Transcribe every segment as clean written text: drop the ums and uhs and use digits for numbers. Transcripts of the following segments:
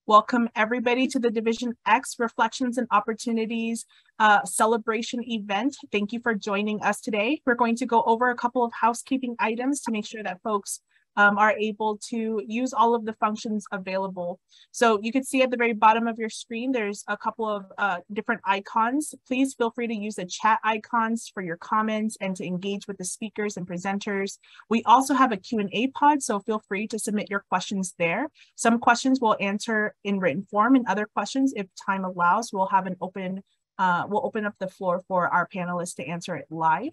Welcome everybody to the Division X Reflections and Opportunities celebration event. Thank you for joining us today. We're going to go over a couple of housekeeping items to make sure that folks are able to use all of the functions available. So you can see at the very bottom of your screen, there's a couple of different icons. Please feel free to use the chat icons for your comments and to engage with the speakers and presenters. We also have a Q&A pod, so feel free to submit your questions there. Some questions we'll answer in written form, and other questions, if time allows, we'll have we'll open up the floor for our panelists to answer it live.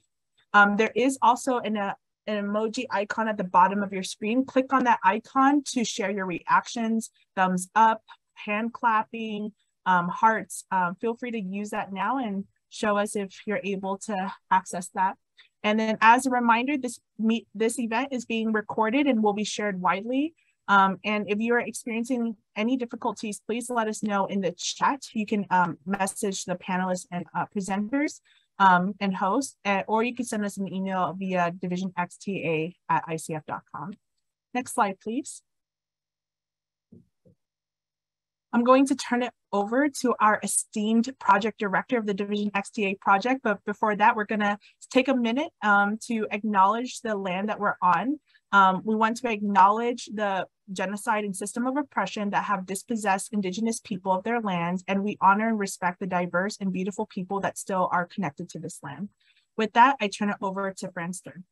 There is also an emoji icon at the bottom of your screen. Click on that icon to share your reactions, thumbs up, hand clapping, hearts. Feel free to use that now and show us if you're able to access that. And then as a reminder, this event is being recorded and will be shared widely. And if you are experiencing any difficulties, please let us know in the chat. You can message the panelists and presenters and host, or you can send us an email via divisionxta@icf.com. Next slide, please. I'm going to turn it over to our esteemed project director of the Division XTA project, but before that, we're gonna take a minute to acknowledge the land that we're on. We want to acknowledge the genocide and system of oppression that have dispossessed Indigenous people of their lands, and we honor and respect the diverse and beautiful people that still are connected to this land. With that, I turn it over to Fran Stern.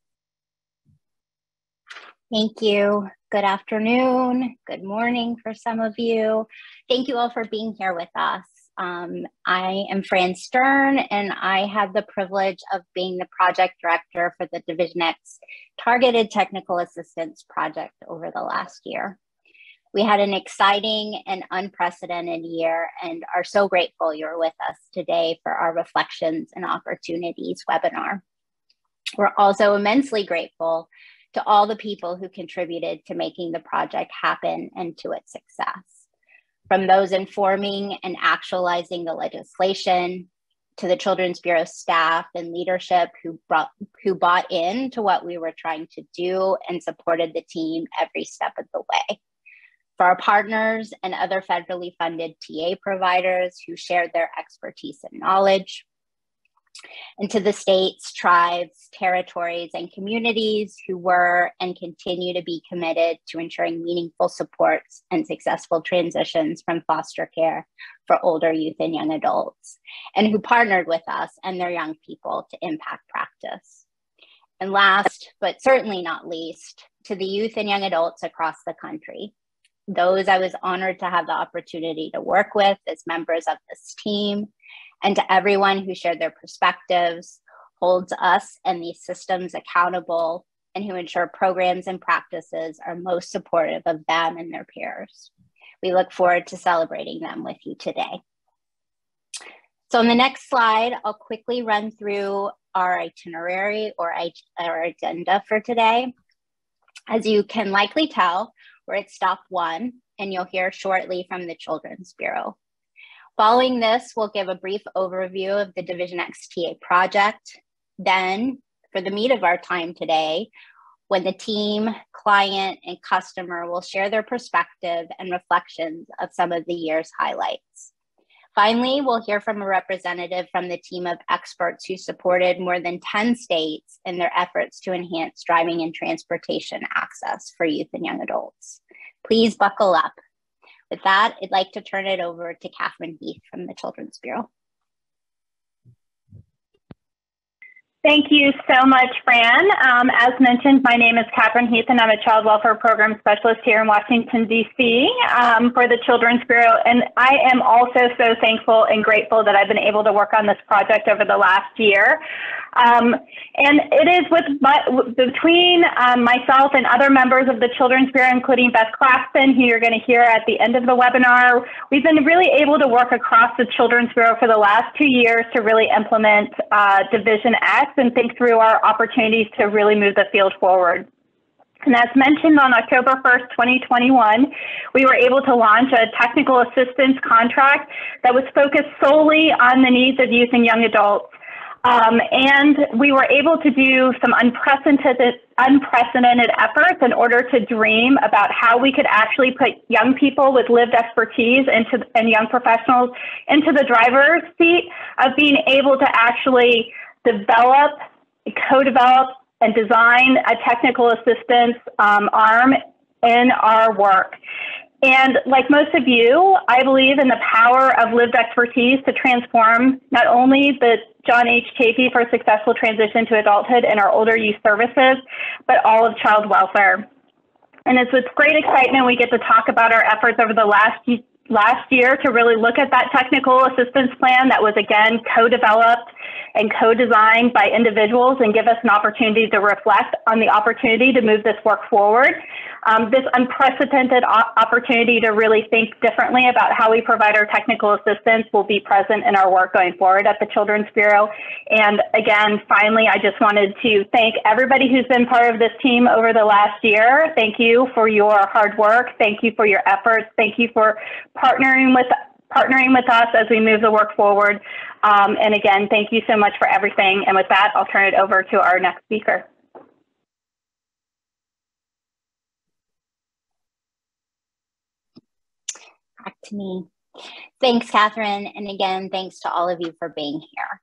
Thank you. Good afternoon, good morning for some of you. Thank you all for being here with us. I am Fran Stern, and I have the privilege of being the project director for the Division X Targeted Technical Assistance Project over the last year. We had an exciting and unprecedented year and are so grateful you're with us today for our Reflections and Opportunities webinar. We're also immensely grateful to all the people who contributed to making the project happen and to its success. From those informing and actualizing the legislation, to the Children's Bureau staff and leadership who bought into what we were trying to do and supported the team every step of the way. For our partners and other federally funded TA providers who shared their expertise and knowledge, and to the states, tribes, territories, and communities who were and continue to be committed to ensuring meaningful supports and successful transitions from foster care for older youth and young adults, and who partnered with us and their young people to impact practice. And last, but certainly not least, to the youth and young adults across the country, those I was honored to have the opportunity to work with as members of this team, and to everyone who shared their perspectives, holds us and these systems accountable, and who ensure programs and practices are most supportive of them and their peers. We look forward to celebrating them with you today. So on the next slide, I'll quickly run through our itinerary or our agenda for today. As you can likely tell, we're at stop 1, and you'll hear shortly from the Children's Bureau. Following this, we'll give a brief overview of the Division XTA project. Then, for the meat of our time today, when the team, client, and customer will share their perspective and reflections of some of the year's highlights. Finally, we'll hear from a representative from the team of experts who supported more than 10 states in their efforts to enhance driving and transportation access for youth and young adults. Please buckle up. With that, I'd like to turn it over to Catherine Heath from the Children's Bureau. Thank you so much, Fran. As mentioned, my name is Catherine Heath, and I'm a Child Welfare Program Specialist here in Washington, D.C. For the Children's Bureau. And I am also so thankful and grateful that I've been able to work on this project over the last year. And it is between myself and other members of the Children's Bureau, including Beth Claxton, who you're going to hear at the end of the webinar. We've been really able to work across the Children's Bureau for the last 2 years to really implement Division X and think through our opportunities to really move the field forward. And as mentioned, on October 1st, 2021, we were able to launch a technical assistance contract that was focused solely on the needs of youth and young adults. And we were able to do some unprecedented efforts in order to dream about how we could actually put young people with lived expertise and young professionals into the driver's seat of being able to actually develop, co-develop, and design a technical assistance arm in our work. And like most of you, I believe in the power of lived expertise to transform not only the John H. Chafee for a successful transition to adulthood in our older youth services, but all of child welfare. And it's with great excitement we get to talk about our efforts over the last year to really look at that technical assistance plan that was, again, co-developed and co-designed by individuals and give us an opportunity to reflect on the opportunity to move this work forward. This unprecedented opportunity to really think differently about how we provide our technical assistance will be present in our work going forward at the Children's Bureau. And again, finally, I just wanted to thank everybody who's been part of this team over the last year. Thank you for your hard work. Thank you for your efforts. Thank you for partnering with us as we move the work forward. And again, thank you so much for everything. And with that, I'll turn it over to our next speaker. Back to me. Thanks, Catherine. And again, thanks to all of you for being here.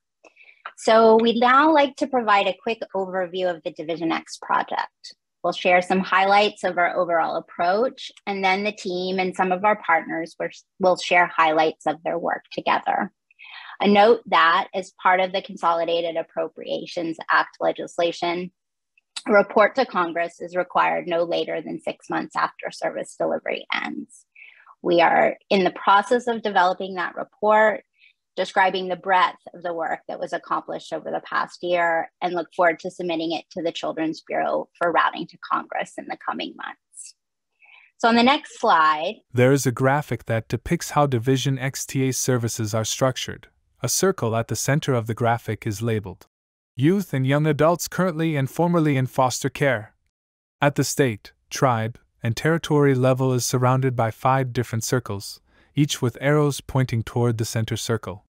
So we'd now like to provide a quick overview of the Division X project. We'll share some highlights of our overall approach, and then the team and some of our partners will share highlights of their work together. A note that as part of the Consolidated Appropriations Act legislation, a report to Congress is required no later than 6 months after service delivery ends. We are in the process of developing that report, describing the breadth of the work that was accomplished over the past year, and look forward to submitting it to the Children's Bureau for routing to Congress in the coming months. So on the next slide, there is a graphic that depicts how Division XTA services are structured. A circle at the center of the graphic is labeled Youth and Young Adults Currently and Formerly in Foster Care. At the state, tribe, and territory level is surrounded by 5 different circles, each with arrows pointing toward the center circle.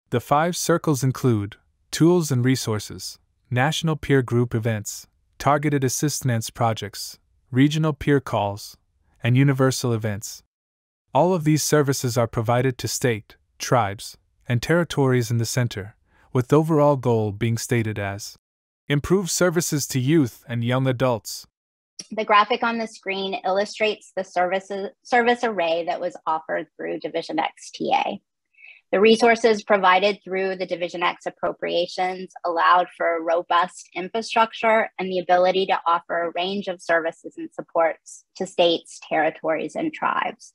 The 5 circles include tools and resources, national peer group events, targeted assistance projects, regional peer calls, and universal events. All of these services are provided to state, tribes, and territories in the center, with the overall goal being stated as improve services to youth and young adults. The graphic on the screen illustrates the service array that was offered through Division XTA. The resources provided through the Division X appropriations allowed for a robust infrastructure and the ability to offer a range of services and supports to states, territories, and tribes,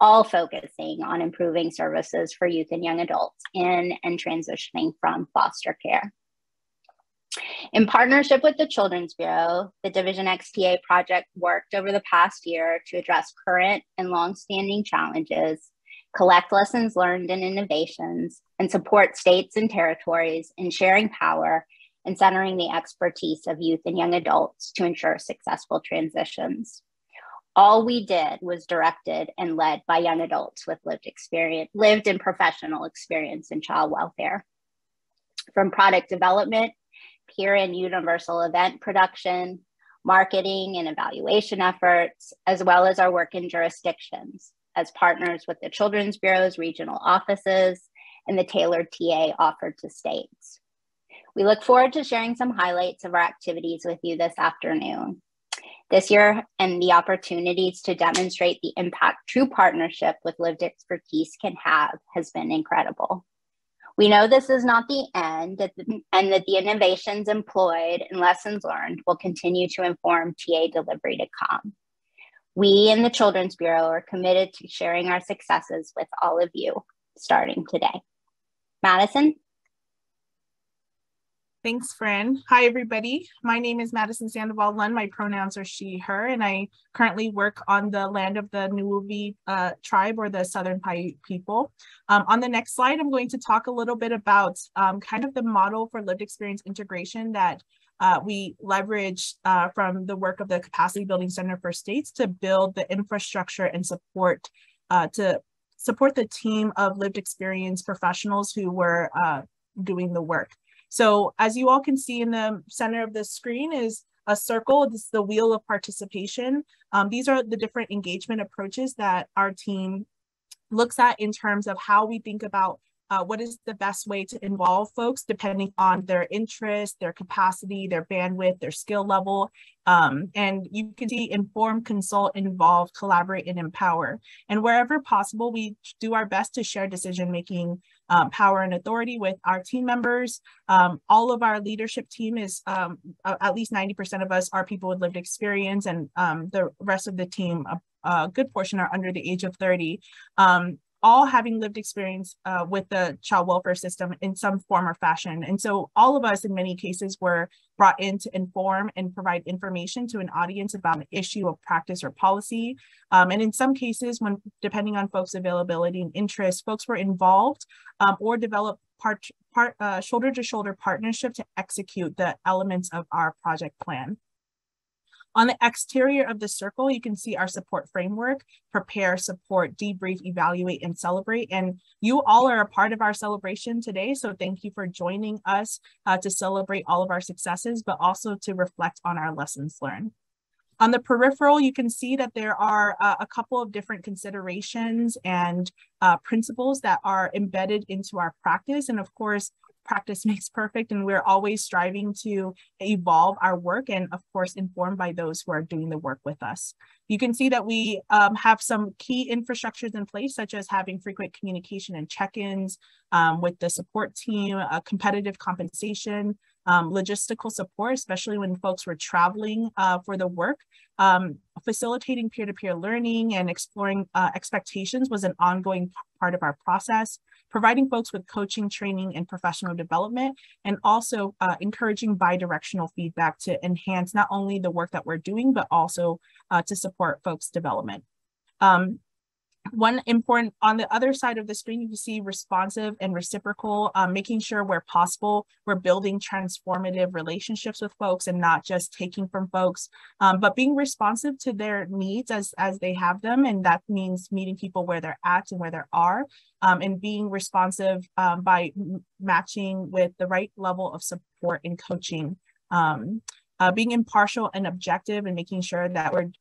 all focusing on improving services for youth and young adults in and transitioning from foster care. In partnership with the Children's Bureau, the Division XTA project worked over the past year to address current and longstanding challenges, collect lessons learned and innovations, and support states and territories in sharing power and centering the expertise of youth and young adults to ensure successful transitions. All we did was directed and led by young adults with lived and professional experience in child welfare. From product development, peer and universal event production, marketing and evaluation efforts, as well as our work in jurisdictions as partners with the Children's Bureau's regional offices and the tailored TA offered to states. We look forward to sharing some highlights of our activities with you this afternoon. This year, and the opportunities to demonstrate the impact true partnership with lived expertise can have has been incredible. We know this is not the end, and that the innovations employed and lessons learned will continue to inform TA delivery to come. We in the Children's Bureau are committed to sharing our successes with all of you, starting today. Madison? Thanks, Fran. Hi, everybody. My name is Madison Sandoval-Lund. My pronouns are she, her, and I currently work on the land of the Nuuvi tribe, or the Southern Paiute people. On the next slide, I'm going to talk a little bit about kind of the model for lived experience integration that we leverage from the work of the Capacity Building Center for States to build the infrastructure and support the team of lived experience professionals who were doing the work. So as you all can see in the center of the screen is a circle. This is the wheel of participation. These are the different engagement approaches that our team looks at in terms of how we think about what is the best way to involve folks depending on their interest, their capacity, their bandwidth, their skill level. And you can see inform, consult, involve, collaborate, and empower. And wherever possible, we do our best to share decision-making power and authority with our team members. All of our leadership team is, at least 90% of us are people with lived experience, and the rest of the team, a good portion are under the age of 30. All having lived experience with the child welfare system in some form or fashion. And so all of us in many cases were brought in to inform and provide information to an audience about an issue of practice or policy. And in some cases, when depending on folks' availability and interest, folks were involved or developed shoulder-to-shoulder partnership to execute the elements of our project plan. On the exterior of the circle, you can see our support framework: prepare, support, debrief, evaluate, and celebrate. And you all are a part of our celebration today. So thank you for joining us to celebrate all of our successes, but also to reflect on our lessons learned. On the peripheral, you can see that there are a couple of different considerations and principles that are embedded into our practice. And of course, practice makes perfect, and we're always striving to evolve our work and of course informed by those who are doing the work with us. You can see that we have some key infrastructures in place, such as having frequent communication and check-ins with the support team, competitive compensation, logistical support, especially when folks were traveling for the work. Facilitating peer-to-peer learning and exploring expectations was an ongoing part of our process, providing folks with coaching, training, and professional development, and also encouraging bi-directional feedback to enhance not only the work that we're doing, but also to support folks' development. One important, on the other side of the screen, you can see responsive and reciprocal, making sure where possible, we're building transformative relationships with folks and not just taking from folks, but being responsive to their needs as they have them. And that means meeting people where they're at and where they are, and being responsive by matching with the right level of support and coaching. Being impartial and objective and making sure that we're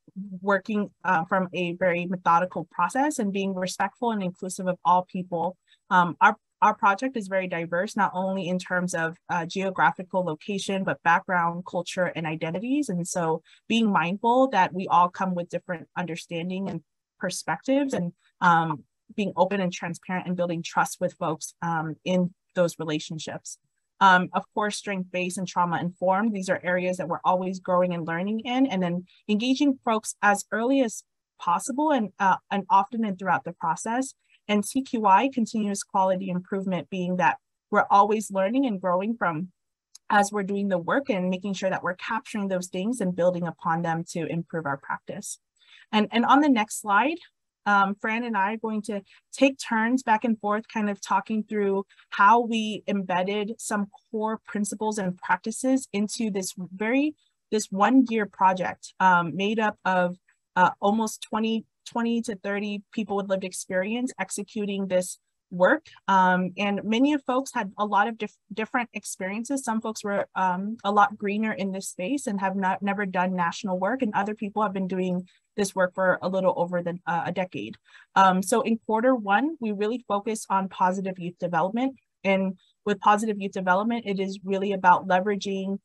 working from a very methodical process and being respectful and inclusive of all people. Our project is very diverse, not only in terms of geographical location, but background, culture, and identities. And so being mindful that we all come with different understanding and perspectives, and being open and transparent and building trust with folks in those relationships. Of course, strength-based and trauma-informed. These are areas that we're always growing and learning in, and then engaging folks as early as possible and often and throughout the process. And CQI, continuous quality improvement, being that we're always learning and growing from as we're doing the work and making sure that we're capturing those things and building upon them to improve our practice. And on the next slide, Fran and I are going to take turns back and forth, kind of talking through how we embedded some core principles and practices into this 1 year project made up of almost 20 to 30 people with lived experience executing this work. And many of folks had a lot of different experiences. Some folks were a lot greener in this space and have never done national work, and other people have been doing this work for a little over a decade. So in Q1, we really focus on positive youth development. And with positive youth development, it is really about leveraging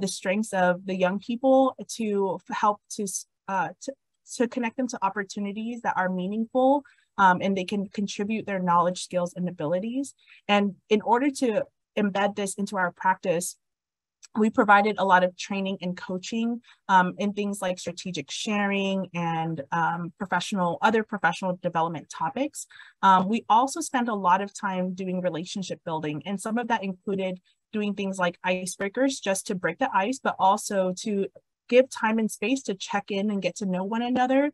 the strengths of the young people to help to connect them to opportunities that are meaningful, and they can contribute their knowledge, skills, and abilities. And in order to embed this into our practice, we provided a lot of training and coaching in things like strategic sharing and other professional development topics. We also spent a lot of time doing relationship building, and some of that included doing things like icebreakers just to break the ice, but also to give time and space to check in and get to know one another.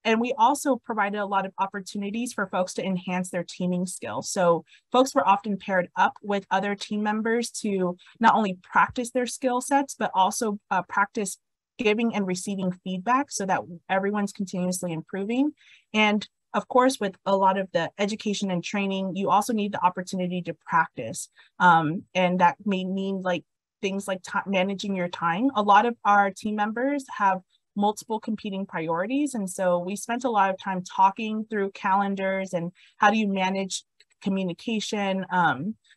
And we also provided a lot of opportunities for folks to enhance their teaming skills. So folks were often paired up with other team members to not only practice their skill sets, but also practice giving and receiving feedback so that everyone's continuously improving. And of course, with a lot of the education and training, you also need the opportunity to practice. And that may mean like things like managing your time. A lot of our team members have multiple competing priorities. And so we spent a lot of time talking through calendars and how do you manage communication.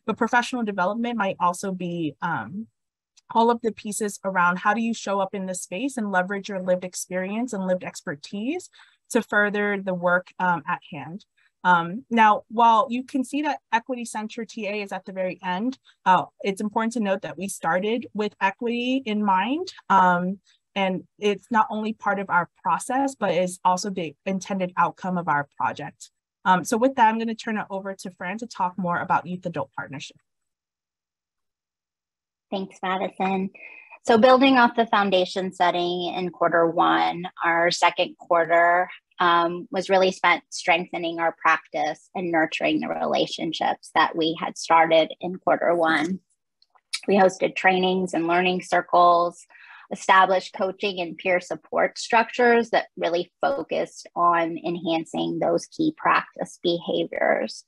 But professional development might also be all of the pieces around how do you show up in the space and leverage your lived experience and lived expertise to further the work at hand. Now, while you can see that equity-centered TA is at the very end, it's important to note that we started with equity in mind. And it's not only part of our process, but is also the intended outcome of our project. So with that, I'm going to turn it over to Fran to talk more about Youth Adult Partnership. Thanks, Madison. So building off the foundation setting in Q1, our second quarter was really spent strengthening our practice and nurturing the relationships that we had started in Q1. We hosted trainings and learning circles, established coaching and peer support structures that really focused on enhancing those key practice behaviors.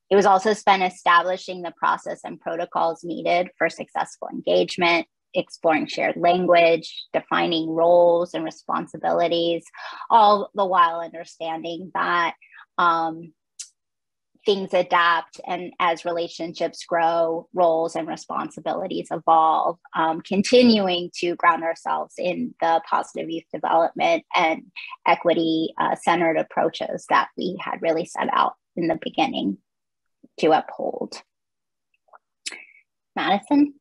It was also spent establishing the process and protocols needed for successful engagement, exploring shared language, defining roles and responsibilities, all the while understanding that things adapt, and as relationships grow, roles and responsibilities evolve, continuing to ground ourselves in the positive youth development and equity-centered approaches that we had really set out in the beginning to uphold. Madison?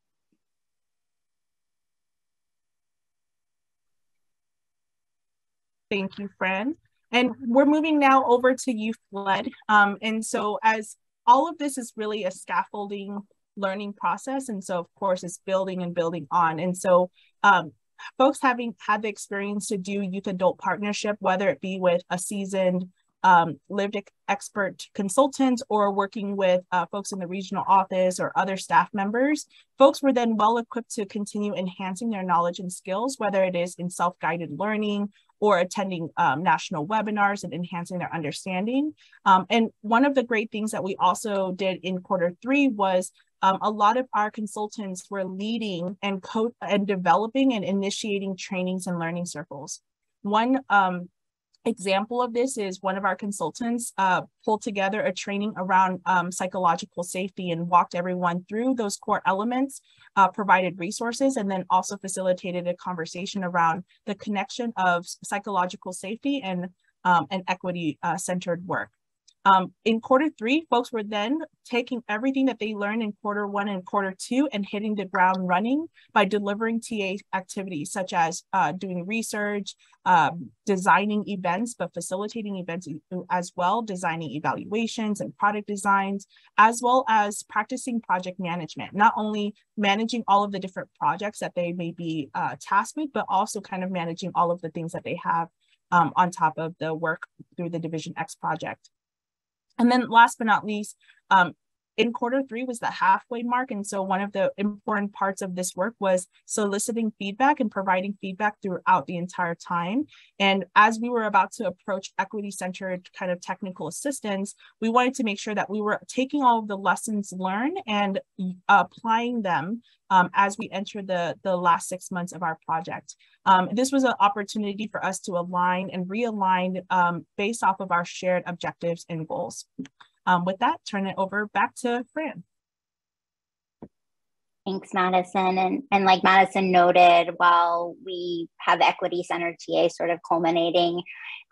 Thank you, Fran. And we're moving now over to youth-led. And so as all of this is really a scaffolding learning process. And so of course it's building and building on. And so folks having had the experience to do youth adult partnership, whether it be with a seasoned lived expert consultant or working with folks in the regional office or other staff members, folks were then well equipped to continue enhancing their knowledge and skills, whether it is in self-guided learning or attending national webinars and enhancing their understanding. And one of the great things that we also did in Q3 was a lot of our consultants were leading and developing and initiating trainings and learning circles. One example of this is one of our consultants pulled together a training around psychological safety and walked everyone through those core elements, provided resources, and then also facilitated a conversation around the connection of psychological safety and equity-centered work. In Q3, folks were then taking everything that they learned in Q1 and Q2 and hitting the ground running by delivering TA activities such as doing research, designing events, but facilitating events as well, designing evaluations and product designs, as well as practicing project management, not only managing all of the different projects that they may be tasked with, but also kind of managing all of the things that they have on top of the work through the Division X project. And then last but not least, in Q3 was the halfway mark. And so one of the important parts of this work was soliciting feedback and providing feedback throughout the entire time. And as we were about to approach equity-centered kind of technical assistance, we wanted to make sure that we were taking all of the lessons learned and applying them as we enter the last 6 months of our project. This was an opportunity for us to align and realign based off of our shared objectives and goals. With that, turn it over back to Fran. Thanks, Madison. And like Madison noted, while we have equity-centered TA sort of culminating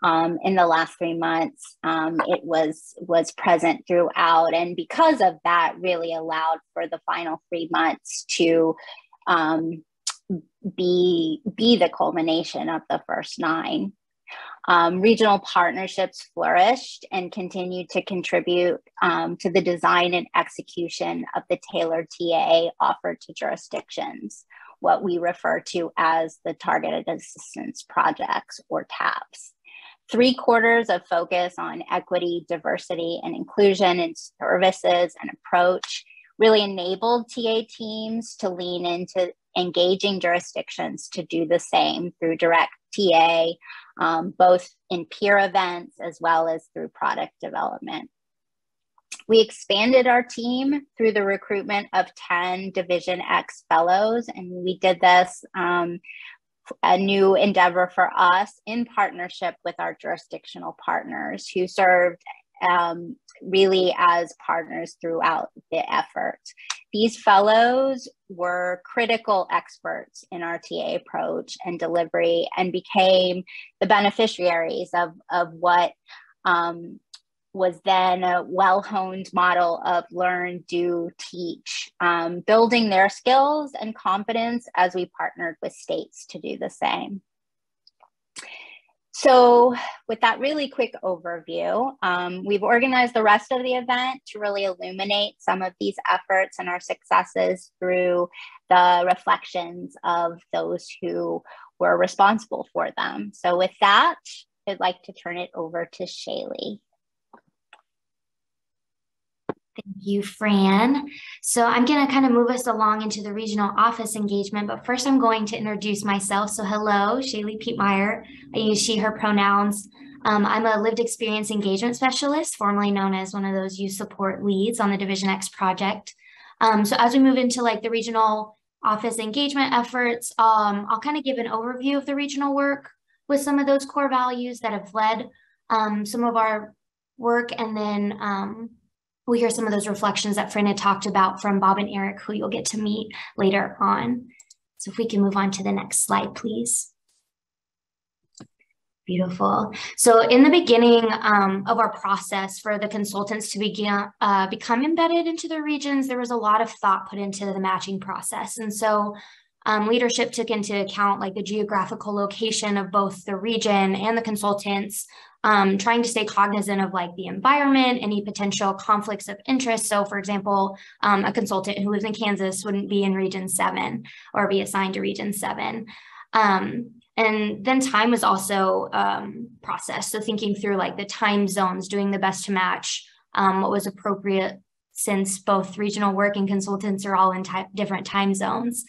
in the last 3 months, it was present throughout. And because of that, really allowed for the final 3 months to be the culmination of the first 9. Regional partnerships flourished and continued to contribute to the design and execution of the tailored TA offered to jurisdictions, what we refer to as the Targeted Assistance Projects, or TAPs. 3 quarters of focus on equity, diversity, and inclusion in services and approach really enabled TA teams to lean into engaging jurisdictions to do the same through direct TA, both in peer events as well as through product development. We expanded our team through the recruitment of 10 Division X fellows, and we did this a new endeavor for us in partnership with our jurisdictional partners who served really as partners throughout the effort. These fellows were critical experts in our TA approach and delivery and became the beneficiaries of what was then a well-honed model of learn, do, teach, building their skills and competence as we partnered with states to do the same. So with that really quick overview, we've organized the rest of the event to really illuminate some of these efforts and our successes through the reflections of those who were responsible for them. So with that, I'd like to turn it over to Shaylee. Thank you, Fran. So I'm going to kind of move us along into the regional office engagement, but first I'm going to introduce myself. So hello, Shaylee Pietmeyer. I use she, her pronouns. I'm a lived experience engagement specialist, formerly known as one of those youth support leads on the Division X project. So as we move into like the regional office engagement efforts, I'll kind of give an overview of the regional work with some of those core values that have led some of our work, and then we'll hear some of those reflections that Fran had talked about from Bob and Eric, who you'll get to meet later on. So if we can move on to the next slide, please. Beautiful. So in the beginning of our process for the consultants to become embedded into the regions, there was a lot of thought put into the matching process. And so leadership took into account like the geographical location of both the region and the consultants, trying to stay cognizant of like the environment, any potential conflicts of interest. So for example, a consultant who lives in Kansas wouldn't be in Region 7 or be assigned to Region 7. And then time was also processed. So thinking through like the time zones, doing the best to match what was appropriate, since both regional work and consultants are all in different time zones.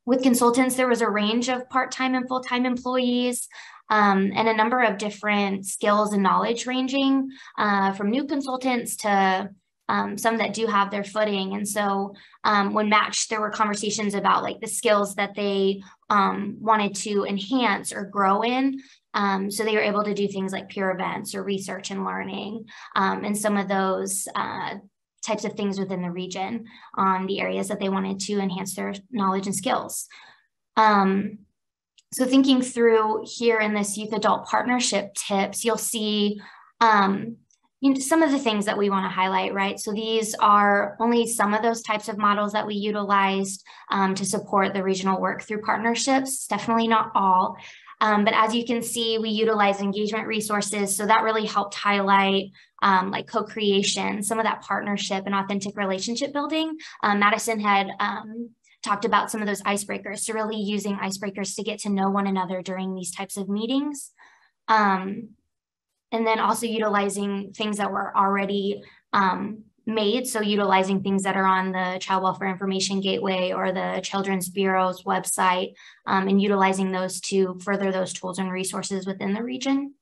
With consultants, there was a range of part-time and full-time employees, and a number of different skills and knowledge ranging from new consultants to some that do have their footing. And so when matched, there were conversations about like the skills that they wanted to enhance or grow in. So they were able to do things like peer events or research and learning, and some of those types of things within the region on the areas that they wanted to enhance their knowledge and skills. So thinking through here in this youth adult partnership tips, you'll see some of the things that we want to highlight, right? So these are only some of those types of models that we utilized to support the regional work through partnerships, definitely not all. But as you can see, we utilize engagement resources. So that really helped highlight like co-creation, some of that partnership and authentic relationship building. Madison had talked about some of those icebreakers. So really using icebreakers to get to know one another during these types of meetings. And then also utilizing things that were already made. So utilizing things that are on the Child Welfare Information Gateway or the Children's Bureau's website, and utilizing those to further those tools and resources within the region.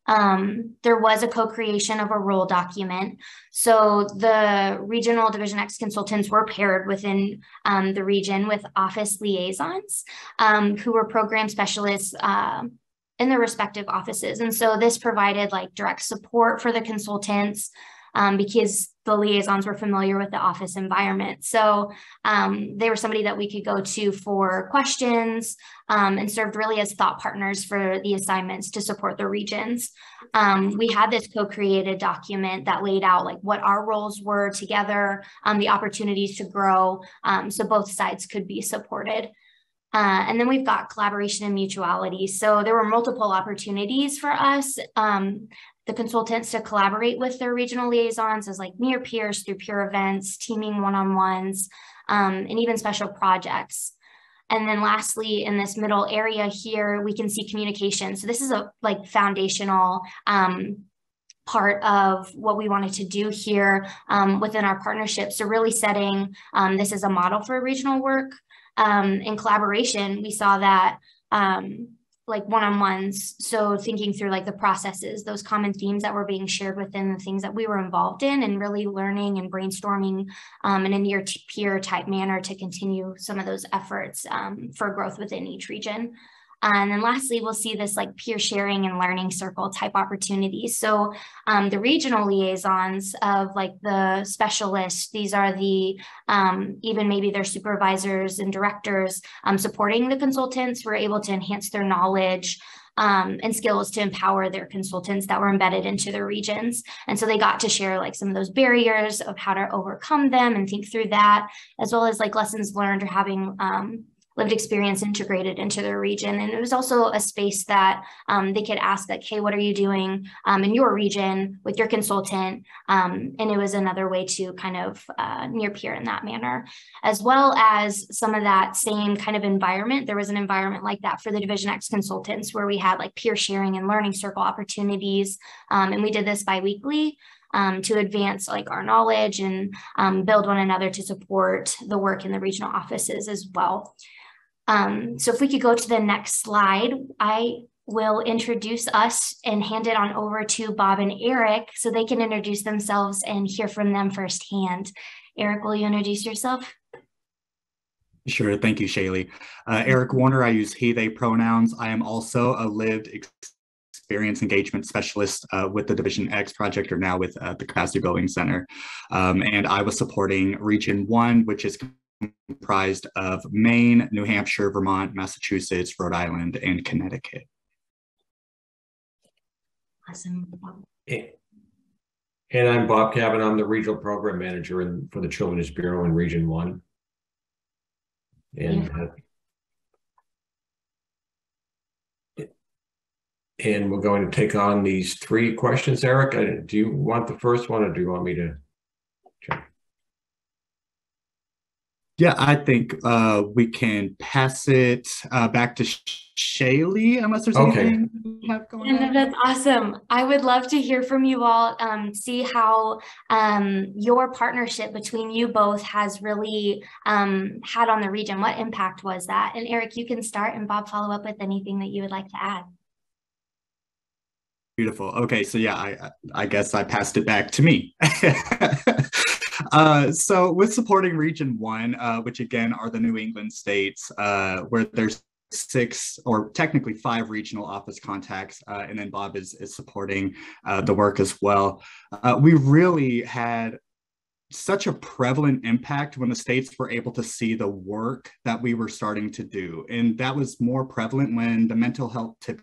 There was a co-creation of a role document. So the regional Division X consultants were paired within the region with office liaisons who were program specialists in their respective offices. And so this provided like direct support for the consultants because the liaisons were familiar with the office environment. So they were somebody that we could go to for questions and served really as thought partners for the assignments to support the regions. We had this co-created document that laid out like what our roles were together, the opportunities to grow, so both sides could be supported. And then we've got collaboration and mutuality. So there were multiple opportunities for us, the consultants, to collaborate with their regional liaisons as like near peers through peer events, teaming one-on-ones, and even special projects. And then lastly, in this middle area here, we can see communication. So this is a like foundational part of what we wanted to do here within our partnership. So really setting this as a model for regional work. In collaboration, we saw that like one-on-ones. So thinking through like the processes, those common themes that were being shared within the things that we were involved in, and really learning and brainstorming in a near peer type manner to continue some of those efforts for growth within each region. And then lastly, we'll see this like peer sharing and learning circle type opportunities. So the regional liaisons of like the specialists, these are the, even maybe their supervisors and directors supporting the consultants, were able to enhance their knowledge and skills to empower their consultants that were embedded into their regions. And so they got to share like some of those barriers of how to overcome them and think through that, as well as like lessons learned or having lived experience integrated into their region. And it was also a space that they could ask like, hey, what are you doing in your region with your consultant? And it was another way to kind of near peer in that manner, as well as some of that same kind of environment. There was an environment like that for the Division X consultants where we had like peer sharing and learning circle opportunities. And we did this bi-weekly. To advance like our knowledge and build one another to support the work in the regional offices as well. So if we could go to the next slide, I will introduce us and hand it on over to Bob and Eric so they can introduce themselves and hear from them firsthand. Eric, will you introduce yourself? Sure. Thank you, Shaylee. Eric Warner, I use he, they pronouns. I am also a lived experience engagement specialist with the Division X project, or now with the Capacity Building Center. And I was supporting Region 1, which is comprised of Maine, New Hampshire, Vermont, Massachusetts, Rhode Island, and Connecticut. Awesome. And I'm Bob Cabin. I'm the Regional Program Manager for the Children's Bureau in Region 1. And we're going to take on these 3 questions. Eric, do you want the first one, or do you want me to check? Yeah, I think we can pass it back to Shaylee, unless there's anything we have going on. No, that's awesome. I would love to hear from you all, see how your partnership between you both has really had on the region. What impact was that? And Eric, you can start, and Bob, follow up with anything that you would like to add. Beautiful. Okay, so yeah, I guess I passed it back to me. So with supporting Region 1, which again are the New England states, where there's 6 or technically 5 regional office contacts, and then Bob is supporting the work as well. We really had such a prevalent impact when the states were able to see the work that we were starting to do. And that was more prevalent when the mental health tip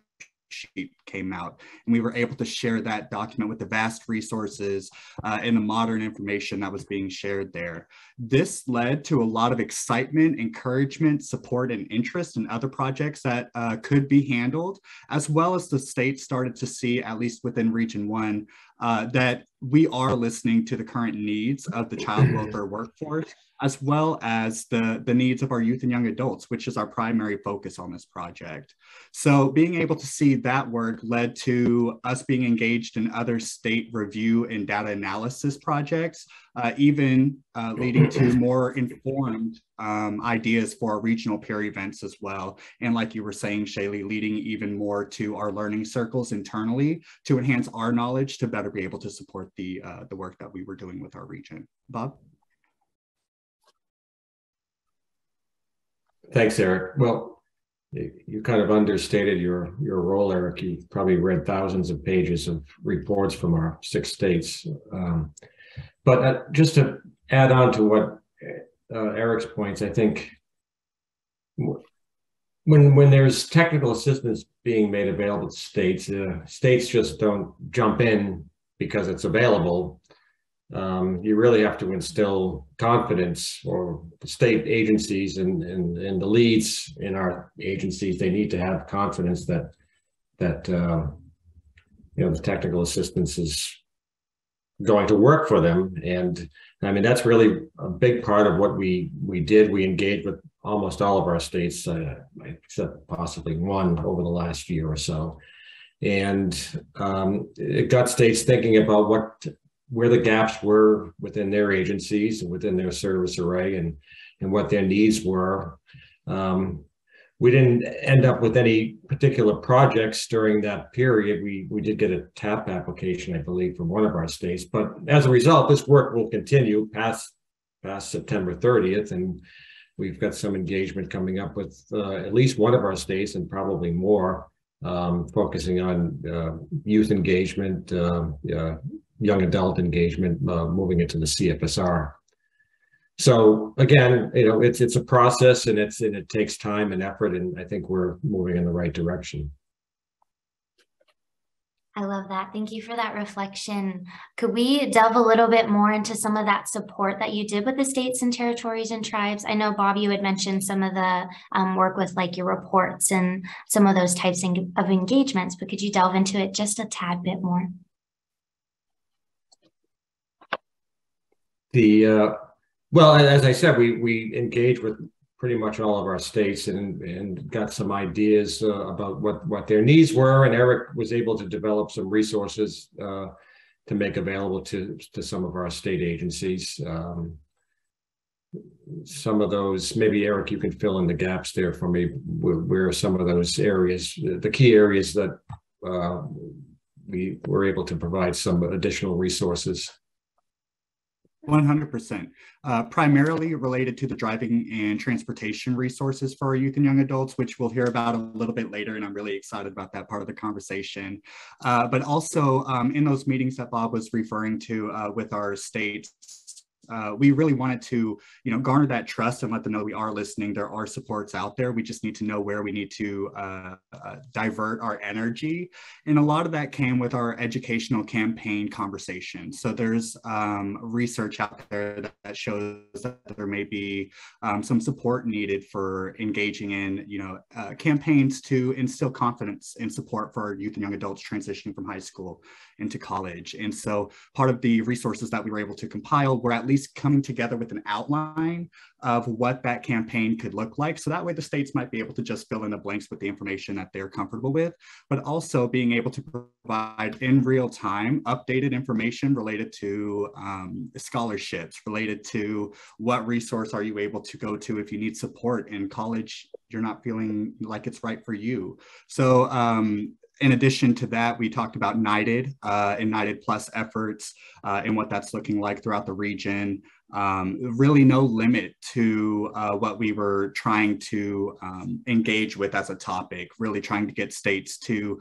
sheet came out, and we were able to share that document with the vast resources and the modern information that was being shared there. This led to a lot of excitement, encouragement, support, and interest in other projects that could be handled, as well as the state started to see, at least within Region 1, that we are listening to the current needs of the child welfare workforce, as well as the needs of our youth and young adults, which is our primary focus on this project. So being able to see that work led to us being engaged in other state review and data analysis projects, even leading to more informed ideas for our regional peer events as well. And like you were saying, Shaylee, leading even more to our learning circles internally to enhance our knowledge to better be able to support the work that we were doing with our region. Bob? Thanks, Eric. Well, you kind of understated your role, Eric. You probably read thousands of pages of reports from our 6 states. But just to add on to what Eric's points, I think when there's technical assistance being made available to states, states just don't jump in because it's available. You really have to instill confidence, or the state agencies and the leads in our agencies, they need to have confidence that the technical assistance is going to work for them. And I mean, that's really a big part of what we did. We engaged with almost all of our states, except possibly one over the last year or so. And it got states thinking about where the gaps were within their agencies and within their service array, and what their needs were. we didn't end up with any particular projects during that period. We did get a TAP application, I believe, from one of our states. But as a result, this work will continue past September 30th. And we've got some engagement coming up with at least one of our states and probably more, focusing on youth engagement, young adult engagement, moving into the CFSR. So again, it's a process, and it takes time and effort, and I think we're moving in the right direction. I love that. Thank you for that reflection. Could we delve a little bit more into some of that support that you did with the states and territories and tribes? I know, Bob, you had mentioned some of the work with like your reports and some of those types of engagements, but could you delve into it just a tad bit more? Well, as I said, we engaged with pretty much all of our states and got some ideas about what their needs were. And Eric was able to develop some resources to make available to some of our state agencies. Some of those, maybe Eric, you can fill in the gaps there for me, where some of those areas, the key areas that we were able to provide some additional resources. 100%. Primarily related to the driving and transportation resources for our youth and young adults, which we'll hear about a little bit later, and I'm really excited about that part of the conversation. But also in those meetings that Bob was referring to with our states, we really wanted to, garner that trust and let them know we are listening. There are supports out there. We just need to know where we need to divert our energy. And a lot of that came with our educational campaign conversation. So there's research out there that shows that there may be some support needed for engaging in, campaigns to instill confidence and support for our youth and young adults transitioning from high school into college. And so part of the resources that we were able to compile were at least coming together with an outline of what that campaign could look like. So that way the states might be able to just fill in the blanks with the information that they're comfortable with, but also being able to provide in real time updated information related to scholarships, related to what resource are you able to go to if you need support in college, you're not feeling like it's right for you. So in addition to that, we talked about NIDED and NIDED Plus efforts and what that's looking like throughout the region. Really no limit to what we were trying to engage with as a topic, really trying to get states to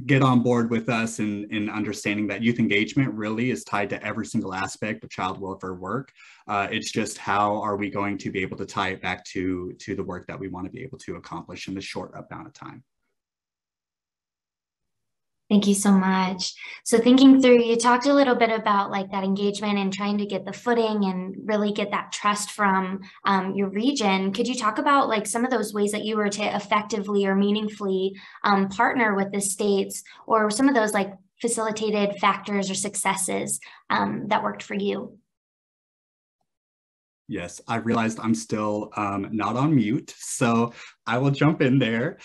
get on board with us in understanding that youth engagement really is tied to every single aspect of child welfare work. It's just how are we going to be able to tie it back to the work that we want to be able to accomplish in this short amount of time. Thank you so much. So thinking through, you talked a little bit about like that engagement and trying to get the footing and really get that trust from your region. Could you talk about like some of those ways that you were to effectively or meaningfully partner with the states, or some of those like facilitated factors or successes that worked for you? Yes, I realized I'm still not on mute, so I will jump in there.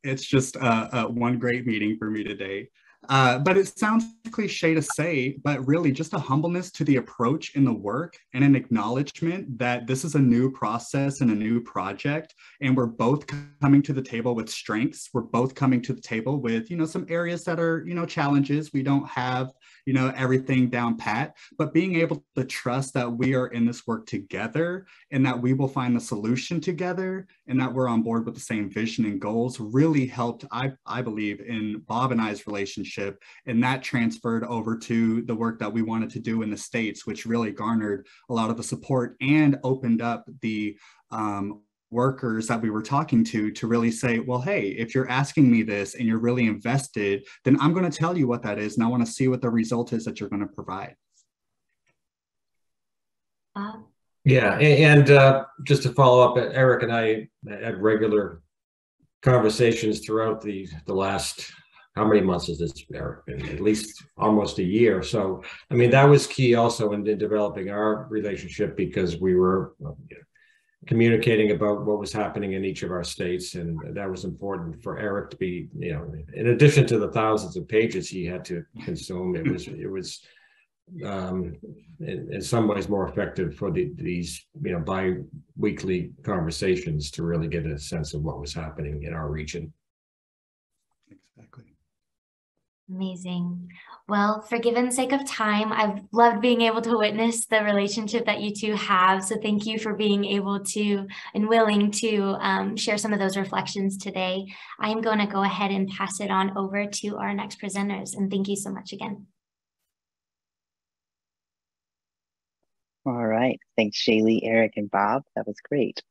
It's just one great meeting for me today. But it sounds cliche to say, but really just a humbleness to the approach in the work and an acknowledgement that this is a new process and a new project, and we're both coming to the table with strengths. We're both coming to the table with, some areas that are, challenges. We don't have, everything down pat, but being able to trust that we are in this work together and that we will find the solution together and that we're on board with the same vision and goals really helped, I believe, in Bob and I's relationship. And that transferred over to the work that we wanted to do in the States, which really garnered a lot of the support and opened up the workers that we were talking to really say, well, hey, if you're asking me this and you're really invested, then I'm going to tell you what that is. And I want to see what the result is that you're going to provide. Yeah. And just to follow up, Eric and I had regular conversations throughout the last, how many months has this, Eric? At least almost a year. So, I mean, that was key also in developing our relationship, because we were communicating about what was happening in each of our states. And that was important for Eric to be, in addition to the thousands of pages he had to consume, it was in some ways more effective for these bi-weekly conversations to really get a sense of what was happening in our region. Exactly. Amazing. Well, for given sake of time, I've loved being able to witness the relationship that you two have. So thank you for being able to and willing to share some of those reflections today. I'm going to go ahead and pass it on over to our next presenters. And thank you so much again. All right. Thanks, Shaylee, Eric, and Bob. That was great.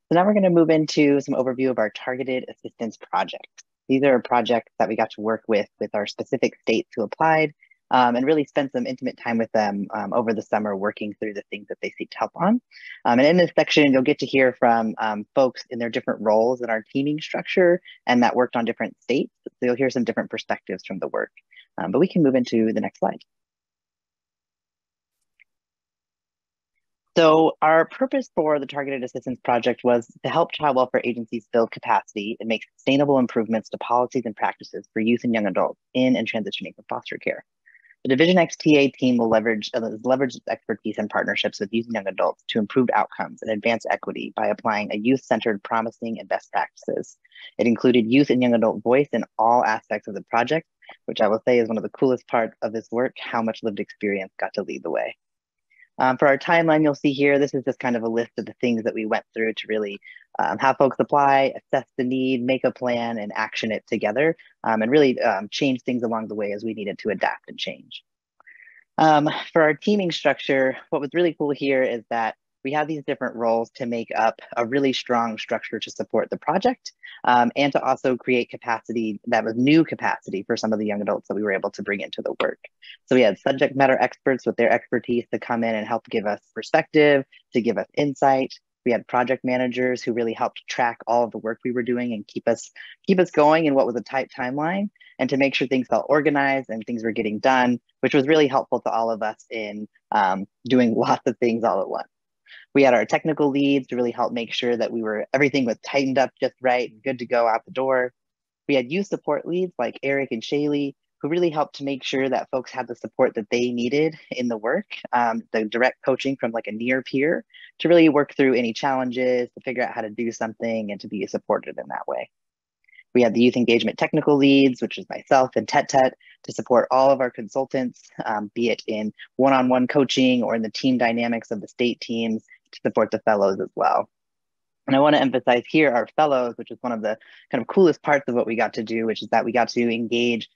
So now we're going to move into some overview of our targeted assistance project. These are projects that we got to work with our specific states who applied and really spend some intimate time with them over the summer working through the things that they seeked help on. And in this section, you'll get to hear from folks in their different roles in our teaming structure and that worked on different states. So you'll hear some different perspectives from the work. But we can move into the next slide. So our purpose for the Targeted Assistance Project was to help child welfare agencies build capacity and make sustainable improvements to policies and practices for youth and young adults in and transitioning from foster care. The Division XTA team will leverage its expertise and partnerships with youth and young adults to improve outcomes and advance equity by applying a youth-centered promising and best practices. It included youth and young adult voice in all aspects of the project, which I will say is one of the coolest parts of this work, how much lived experience got to lead the way. For our timeline, you'll see here, this is just kind of a list of the things that we went through to really have folks apply, assess the need, make a plan, and action it together, and really change things along the way as we needed to adapt and change. For our teaming structure, what was really cool here is that we have these different roles to make up a really strong structure to support the project and to also create capacity that was new capacity for some of the young adults that we were able to bring into the work. So we had subject matter experts with their expertise to come in and help give us perspective, to give us insight. We had project managers who really helped track all of the work we were doing and keep us going in what was a tight timeline and to make sure things felt organized and things were getting done, which was really helpful to all of us in doing lots of things all at once. We had our technical leads to really help make sure that everything was tightened up just right and good to go out the door. We had youth support leads like Eric and Shaylee, who really helped to make sure that folks had the support that they needed in the work, the direct coaching from like a near peer to really work through any challenges, to figure out how to do something and to be supported in that way. We had the youth engagement technical leads, which is myself and Tet to support all of our consultants, be it in one-on-one coaching or in the team dynamics of the state teams to support the fellows as well. And I want to emphasize here our fellows, which is one of the kind of coolest parts of what we got to do, which is that we got to engage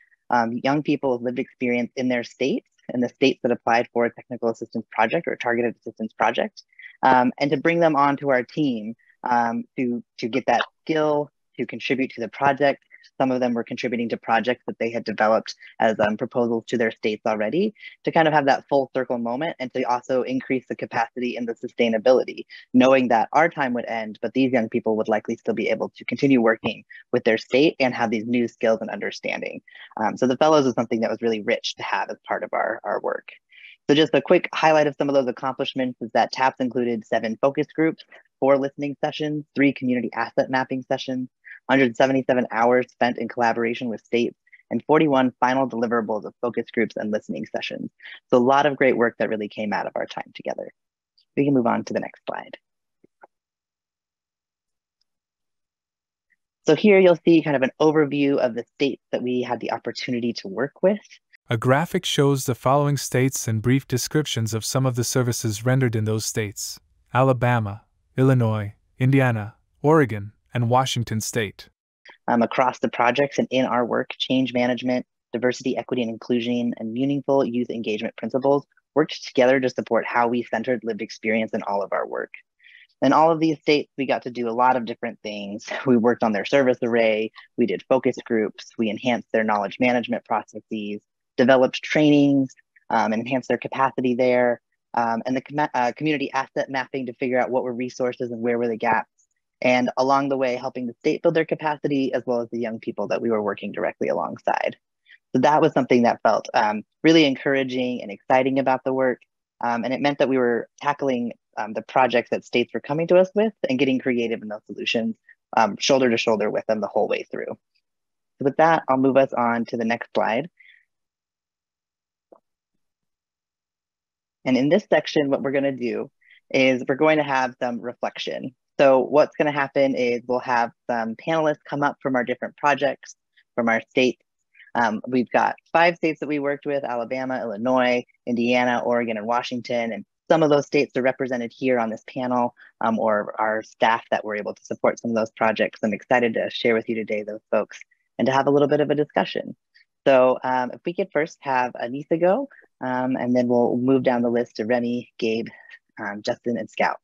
young people with lived experience in their states and the states that applied for a technical assistance project or a targeted assistance project, and to bring them onto our team to get that skill, to contribute to the project. Some of them were contributing to projects that they had developed as proposals to their states already to kind of have that full circle moment and to also increase the capacity and the sustainability, knowing that our time would end, but these young people would likely still be able to continue working with their state and have these new skills and understanding. So the fellows was something that was really rich to have as part of our work. So just a quick highlight of some of those accomplishments is that TAPS included 7 focus groups, 4 listening sessions, 3 community asset mapping sessions, 177 hours spent in collaboration with states, and 41 final deliverables of focus groups and listening sessions. So a lot of great work that really came out of our time together. We can move on to the next slide. So here you'll see kind of an overview of the states that we had the opportunity to work with. A graphic shows the following states and brief descriptions of some of the services rendered in those states: Alabama, Illinois, Indiana, Oregon, and Washington State. Across the projects and in our work, change management, diversity, equity, and inclusion, and meaningful youth engagement principles worked together to support how we centered lived experience in all of our work. In all of these states, we got to do a lot of different things. We worked on their service array, we did focus groups, we enhanced their knowledge management processes, developed trainings, and enhanced their capacity there, and the community asset mapping to figure out what were resources and where were the gaps. And along the way, helping the state build their capacity as well as the young people that we were working directly alongside. So that was something that felt really encouraging and exciting about the work. And it meant that we were tackling the projects that states were coming to us with and getting creative in those solutions, shoulder to shoulder with them the whole way through. So with that, I'll move us on to the next slide. And in this section, what we're going to do is we're going to have some reflection. So what's going to happen is we'll have some panelists come up from our different projects, from our states. We've got 5 states that we worked with: Alabama, Illinois, Indiana, Oregon, and Washington. And some of those states are represented here on this panel, or our staff that were able to support some of those projects. I'm excited to share with you today those folks and to have a little bit of a discussion. So if we could first have Anissa go, and then we'll move down the list to Remy, Gabe, Justin, and Scout.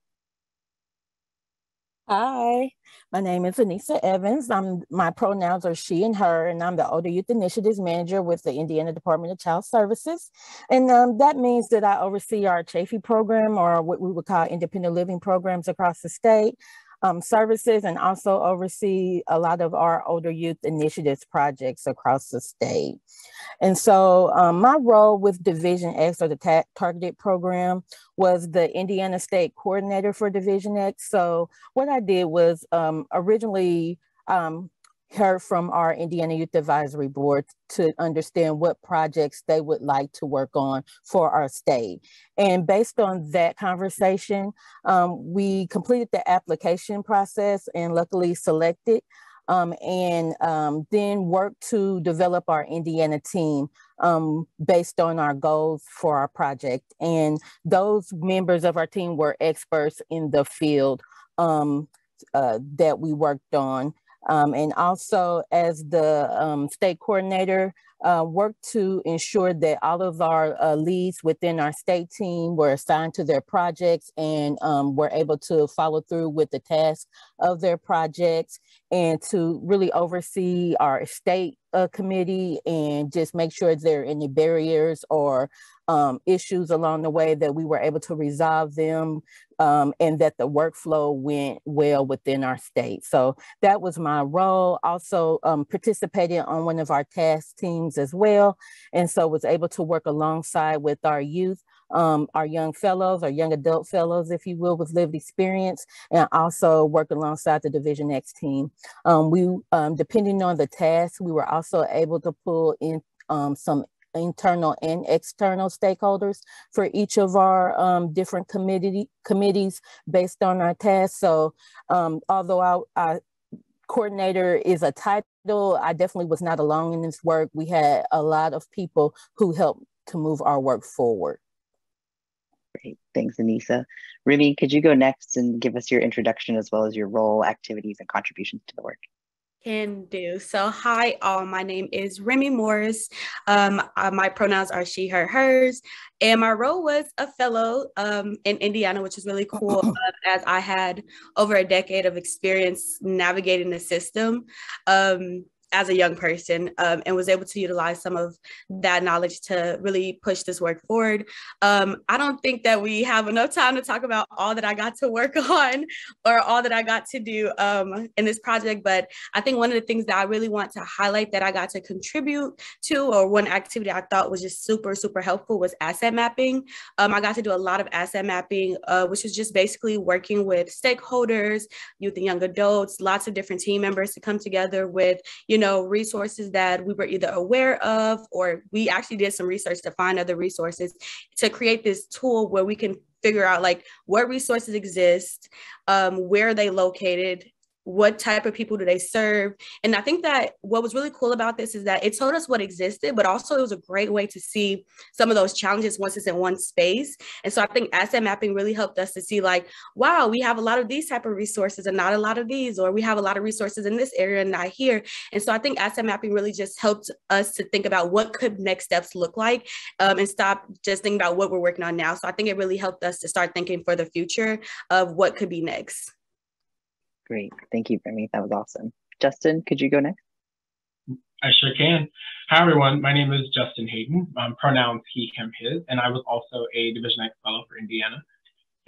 Hi, my name is Anissa Evans. My pronouns are she and her, and I'm the Older Youth Initiatives Manager with the Indiana Department of Child Services. And that means that I oversee our Chafee program, or what we would call independent living programs across the state, services, and also oversee a lot of our older youth initiatives projects across the state. And so my role with Division X, or the targeted program, was the Indiana State Coordinator for Division X. So what I did was originally heard from our Indiana Youth Advisory Board to understand what projects they would like to work on for our state. And based on that conversation, we completed the application process and luckily selected, and then worked to develop our Indiana team based on our goals for our project. And those members of our team were experts in the field that we worked on. And also, as the state coordinator, worked to ensure that all of our leads within our state team were assigned to their projects and were able to follow through with the tasks of their projects, and to really oversee our state committee and just make sure there are any barriers or issues along the way, that we were able to resolve them, and that the workflow went well within our state. So that was my role. Also participated on one of our task teams as well. And so was able to work alongside with our youth, our young fellows, our young adult fellows, if you will, with lived experience, and also work alongside the Division X team. Depending on the task, we were also able to pull in some internal and external stakeholders for each of our different committees based on our tasks. So although our coordinator is a title, I definitely was not alone in this work. We had a lot of people who helped to move our work forward. Great, thanks, Anissa. Remy, could you go next and give us your introduction as well as your role, activities, and contributions to the work? Can do. So hi all, my name is Remy Morris. My pronouns are she, her, hers, and my role was a fellow in Indiana, which is really cool, as I had over a decade of experience navigating the system as a young person, and was able to utilize some of that knowledge to really push this work forward. I don't think that we have enough time to talk about all that I got to work on or all that I got to do in this project, but I think one of the things that I really want to highlight that I got to contribute to, or one activity I thought was just super, super helpful, was asset mapping. I got to do a lot of asset mapping, which is just basically working with stakeholders, youth and young adults, lots of different team members to come together with, resources that we were either aware of, or we actually did some research to find other resources to create this tool where we can figure out like what resources exist, where are they located, what type of people do they serve. And I think that what was really cool about this is that it told us what existed, but also it was a great way to see some of those challenges once it's in one space. And so I think asset mapping really helped us to see like, wow, we have a lot of these type of resources and not a lot of these, or we have a lot of resources in this area and not here. And so I think asset mapping really just helped us to think about what could next steps look like, and stop just thinking about what we're working on now. So I think it really helped us to start thinking for the future of what could be next. Great, thank you, Remy. That was awesome. Justin, could you go next? I sure can. Hi, everyone. My name is Justin Hayden. Pronouns he, him, his, and I was also a Division X fellow for Indiana.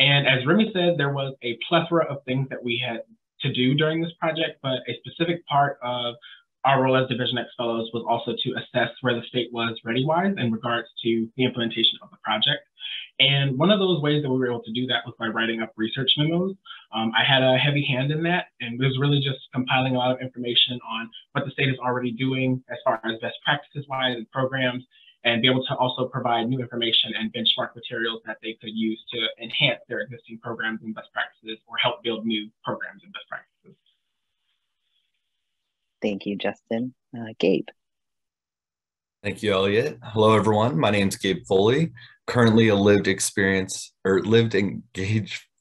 And as Remy said, there was a plethora of things that we had to do during this project, but a specific part of our role as Division X fellows was also to assess where the state was ready-wise in regards to the implementation of the project. And one of those ways that we were able to do that was by writing up research memos. I had a heavy hand in that, and it was really just compiling a lot of information on what the state is already doing as far as best practices wise and programs, and be able to also provide new information and benchmark materials that they could use to enhance their existing programs and best practices or help build new programs and best practices. Thank you, Justin. Gabe. Thank you, Elliot. Hello, everyone. My name is Gabe Foley, currently a lived experience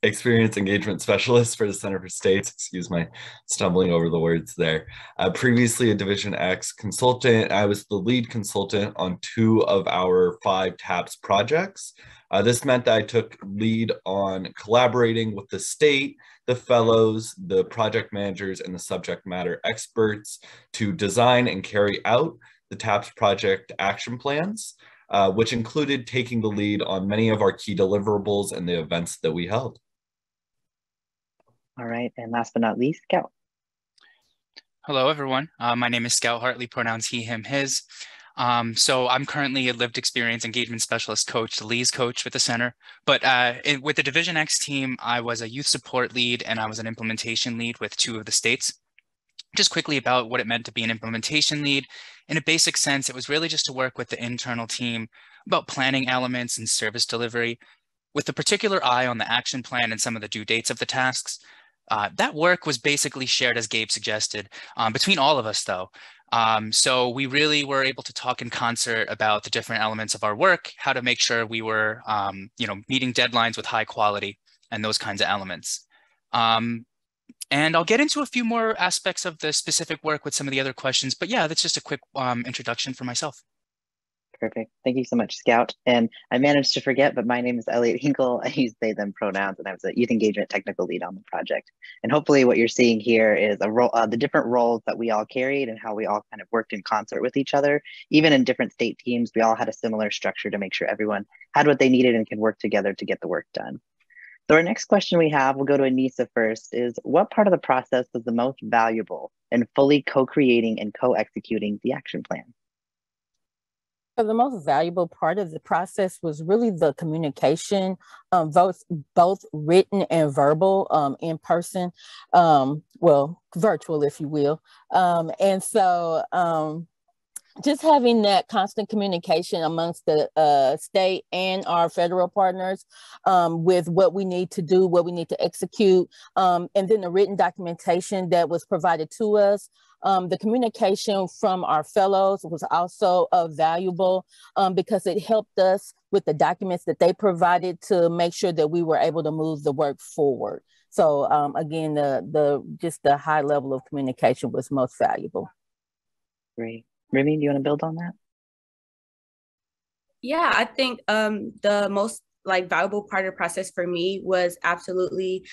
engagement specialist for the Center for States. Excuse my stumbling over the words there. Previously a Division X consultant. I was the lead consultant on 2 of our 5 TAPS projects. This meant that I took lead on collaborating with the state, the fellows, the project managers, and the subject matter experts to design and carry out the TAPS project action plans, which included taking the lead on many of our key deliverables and the events that we held. All right, and last but not least, Scout. Hello, everyone. My name is Scout Hartley, pronouns he, him, his. So I'm currently a lived experience engagement specialist coach, the LEAS coach with the center. But with the Division X team, I was a youth support lead and I was an implementation lead with 2 of the states. Just quickly about what it meant to be an implementation lead. In a basic sense, it was really just to work with the internal team about planning elements and service delivery with a particular eye on the action plan and some of the due dates of the tasks. That work was basically shared, as Gabe suggested, between all of us, though. So we really were able to talk in concert about the different elements of our work, how to make sure we were, meeting deadlines with high quality and those kinds of elements. And I'll get into a few more aspects of the specific work with some of the other questions, but yeah, that's just a quick introduction for myself. Perfect. Thank you so much, Scout. And I managed to forget, but my name is Elliot Hinkle. I use they, them pronouns, and I was a youth engagement technical lead on the project. And hopefully what you're seeing here is the different roles that we all carried and how we all kind of worked in concert with each other. Even in different state teams, we all had a similar structure to make sure everyone had what they needed and can work together to get the work done. So our next question we have, we'll go to Anissa first, is what part of the process was the most valuable in fully co-creating and co-executing the action plan? So the most valuable part of the process was really the communication, both written and verbal, in person, well, virtual, if you will. And so just having that constant communication amongst the state and our federal partners with what we need to do, what we need to execute, and then the written documentation that was provided to us. The communication from our fellows was also valuable because it helped us with the documents that they provided to make sure that we were able to move the work forward. So again, just the high level of communication was most valuable. Great. Remy, do you want to build on that? Yeah, I think the most valuable part of the process for me was absolutely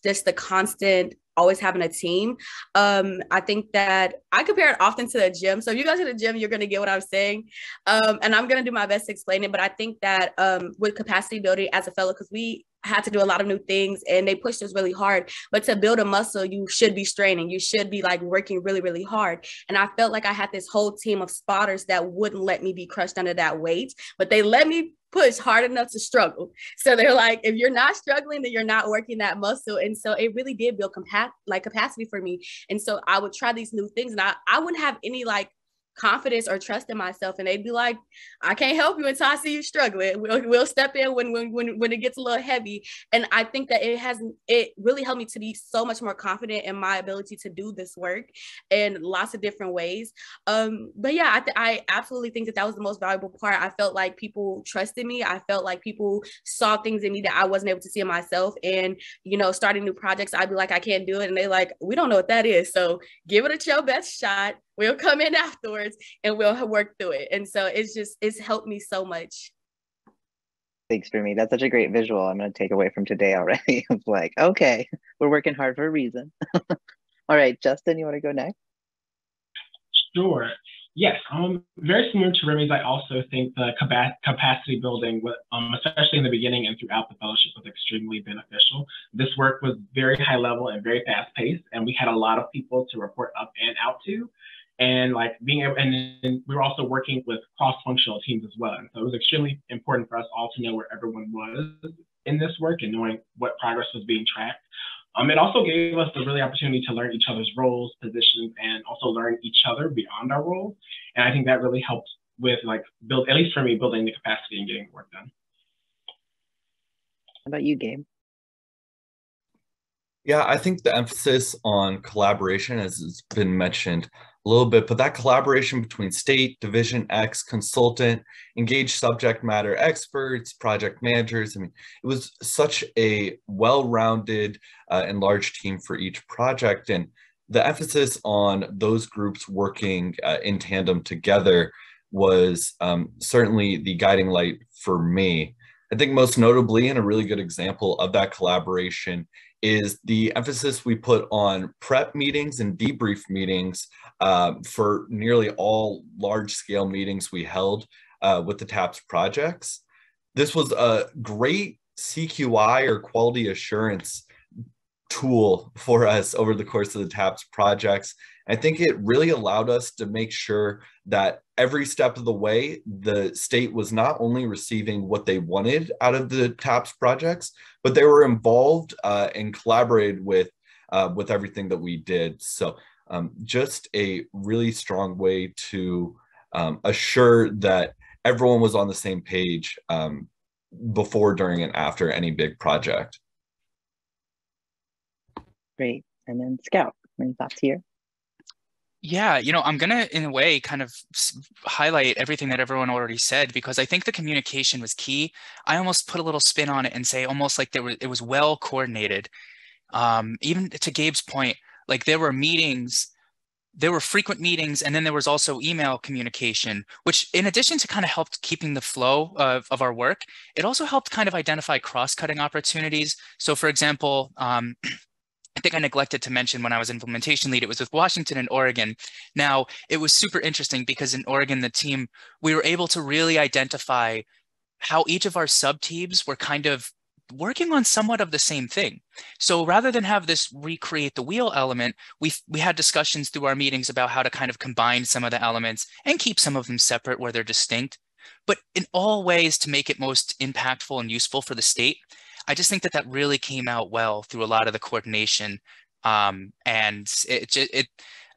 just the constant always having a team. I think that I compare it often to the gym. So if you go to the gym, you're going to get what I'm saying. And I'm going to do my best to explain it. But I think that with capacity building as a fellow, because we had to do a lot of new things and they pushed us really hard. But to build a muscle, you should be straining. You should be working really, really hard. And I felt like I had this whole team of spotters that wouldn't let me be crushed under that weight, but they let me push hard enough to struggle. So they're like, if you're not struggling, then you're not working that muscle. And so it really did build capacity for me. And so I would try these new things and I wouldn't have any confidence or trust in myself, and they'd be like, I can't help you until I see you struggling. We'll step in when it gets a little heavy. And I think that it really helped me to be so much more confident in my ability to do this work in lots of different ways. But yeah, I absolutely think that was the most valuable part. I felt like people trusted me. I felt like people saw things in me that I wasn't able to see in myself. And starting new projects, I'd be like, I can't do it, and they're like, we don't know what that is, so give it your best shot. We'll come in afterwards and we'll work through it. And so it's helped me so much. Thanks, Remy. That's such a great visual. I'm going to take away from today already. It's like, okay, we're working hard for a reason. All right, Justin, you want to go next? Sure. Yes, very similar to Remy's. I also think the capacity building, especially in the beginning and throughout the fellowship, was extremely beneficial. This work was very high level and very fast paced, and we had a lot of people to report up and out to. And being able, and then we were also working with cross-functional teams as well. And so it was extremely important for us all to know where everyone was in this work and knowing what progress was being tracked. It also gave us the really opportunity to learn each other's roles, positions, and also learn each other beyond our roles. And I think that really helped with like at least for me, building the capacity and getting the work done. How about you, Gabe? Yeah, I think the emphasis on collaboration, as has been mentioned a little bit, but that collaboration between state, Division X, consultant, engaged subject matter experts, project managers. I mean, it was such a well-rounded and large team for each project. And the emphasis on those groups working in tandem together was certainly the guiding light for me. I think most notably, and a really good example of that collaboration, is the emphasis we put on prep meetings and debrief meetings for nearly all large-scale meetings we held with the TAPS projects. This was a great CQI or quality assurance tool for us over the course of the TAPS projects. I think it really allowed us to make sure that every step of the way, the state was not only receiving what they wanted out of the TAPS projects, but they were involved and collaborated with everything that we did. So just a really strong way to assure that everyone was on the same page before, during, and after any big project. Great. And then Scout, any thoughts here? Yeah, you know, I'm gonna, in a way, kind of highlight everything that everyone already said, because I think the communication was key. I almost put a little spin on it and say almost like it was well coordinated. Even to Gabe's point, like there were meetings, there were frequent meetings, and then there was also email communication, which in addition to kind of helped keeping the flow of our work, it also helped kind of identify cross-cutting opportunities. So for example, I think I neglected to mention when I was implementation lead, it was with Washington and Oregon. Now, it was super interesting because in Oregon, the team, we were able to really identify how each of our sub-teams were kind of working on somewhat of the same thing. So rather than have this recreate the wheel element, we had discussions through our meetings about how to kind of combine some of the elements and keep some of them separate where they're distinct, but in all ways to make it most impactful and useful for the state. I just think that that really came out well through a lot of the coordination. And it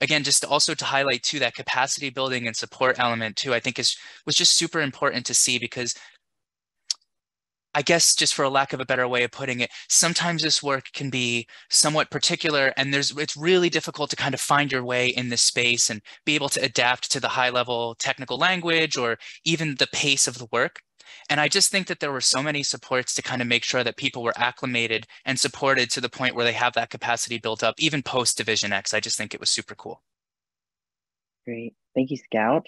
again, just also to highlight too, that capacity building and support element too, I think was just super important to see, because I guess, just for a lack of a better way of putting it, sometimes this work can be somewhat particular, and it's really difficult to kind of find your way in this space and be able to adapt to the high level technical language or even the pace of the work. And I just think that there were so many supports to kind of make sure that people were acclimated and supported to the point where they have that capacity built up, even post Division X. I just think it was super cool. Great. Thank you, Scout.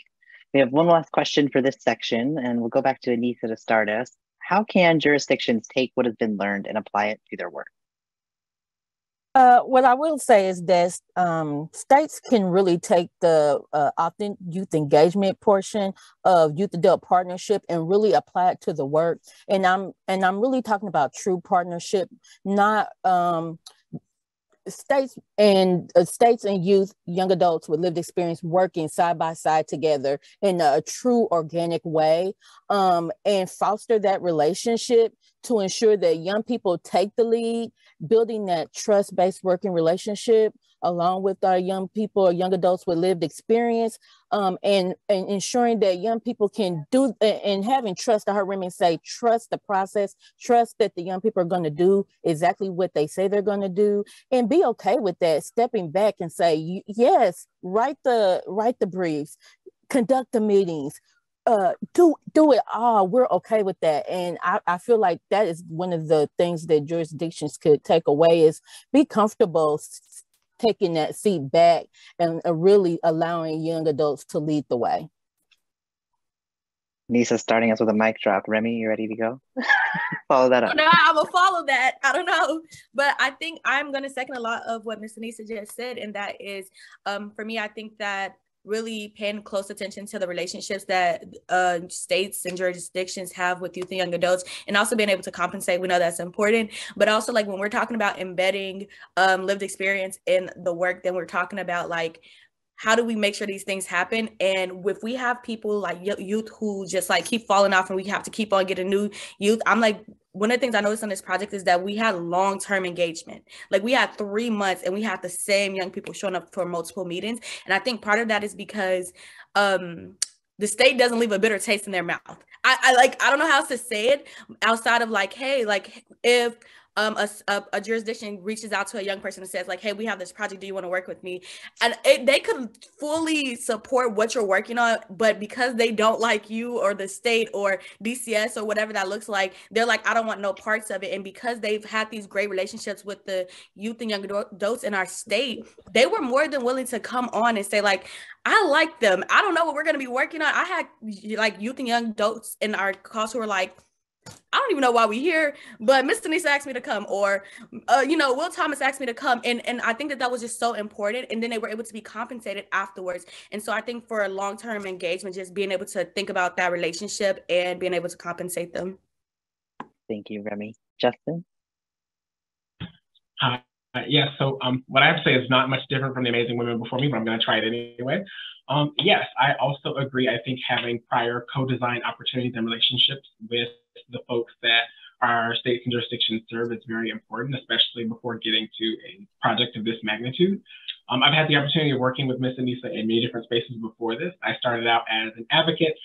We have one last question for this section, and we'll go back to Anissa to start us. How can jurisdictions take what has been learned and apply it to their work? What I will say is that states can really take the authentic youth engagement portion of youth adult partnership and really apply it to the work. And I'm really talking about true partnership, not states and youth, young adults with lived experience working side by side together in a true organic way, and foster that relationship to ensure that young people take the lead, building that trust-based working relationship along with our young people or young adults with lived experience, and ensuring that young people can do, and having trust. I heard Remy say, trust the process, trust that the young people are going to do exactly what they say they're going to do, and be okay with that, stepping back and say, yes, write the briefs, conduct the meetings, do it all. We're okay with that. And I feel like that is one of the things that jurisdictions could take away, is be comfortable taking that seat back and really allowing young adults to lead the way. Nisa starting us with a mic drop. Remy, you ready to go? Follow that up. No, I'm gonna follow that. I don't know, but I think I'm gonna second a lot of what Ms. Anissa just said, and that is, for me, I think that really paying close attention to the relationships that states and jurisdictions have with youth and young adults, and also being able to compensate. We know that's important, but also like when we're talking about embedding lived experience in the work, then we're talking about like, how do we make sure these things happen? And if we have people like youth who just like keep falling off and we have to keep on getting new youth, I'm like, one of the things I noticed on this project is that we had long-term engagement. Like we had 3 months and we had the same young people showing up for multiple meetings. And I think part of that is because the state doesn't leave a bitter taste in their mouth. I don't know how else to say it outside of like, hey, like if a jurisdiction reaches out to a young person and says like, hey, we have this project, do you want to work with me? And they could fully support what you're working on, but because they don't like you or the state or DCS or whatever that looks like, they're like, I don't want no parts of it. And because they've had these great relationships with the youth and young adults in our state, they were more than willing to come on and say like, I like them. I don't know what we're going to be working on. I had like youth and young adults in our class who were like, I don't even know why we're here, but Miss Denise asked me to come, or, Will Thomas asked me to come. And I think that was just so important. And then they were able to be compensated afterwards. And so I think for a long-term engagement, just being able to think about that relationship and being able to compensate them. Thank you, Remy. Justin? Yeah, so what I have to say is not much different from the amazing women before me, but I'm going to try it anyway. Yes, I also agree. I think having prior co-design opportunities and relationships with the folks that our states and jurisdictions serve is very important, especially before getting to a project of this magnitude. I've had the opportunity of working with Ms. Anissa in many different spaces before this. I started out as an advocate,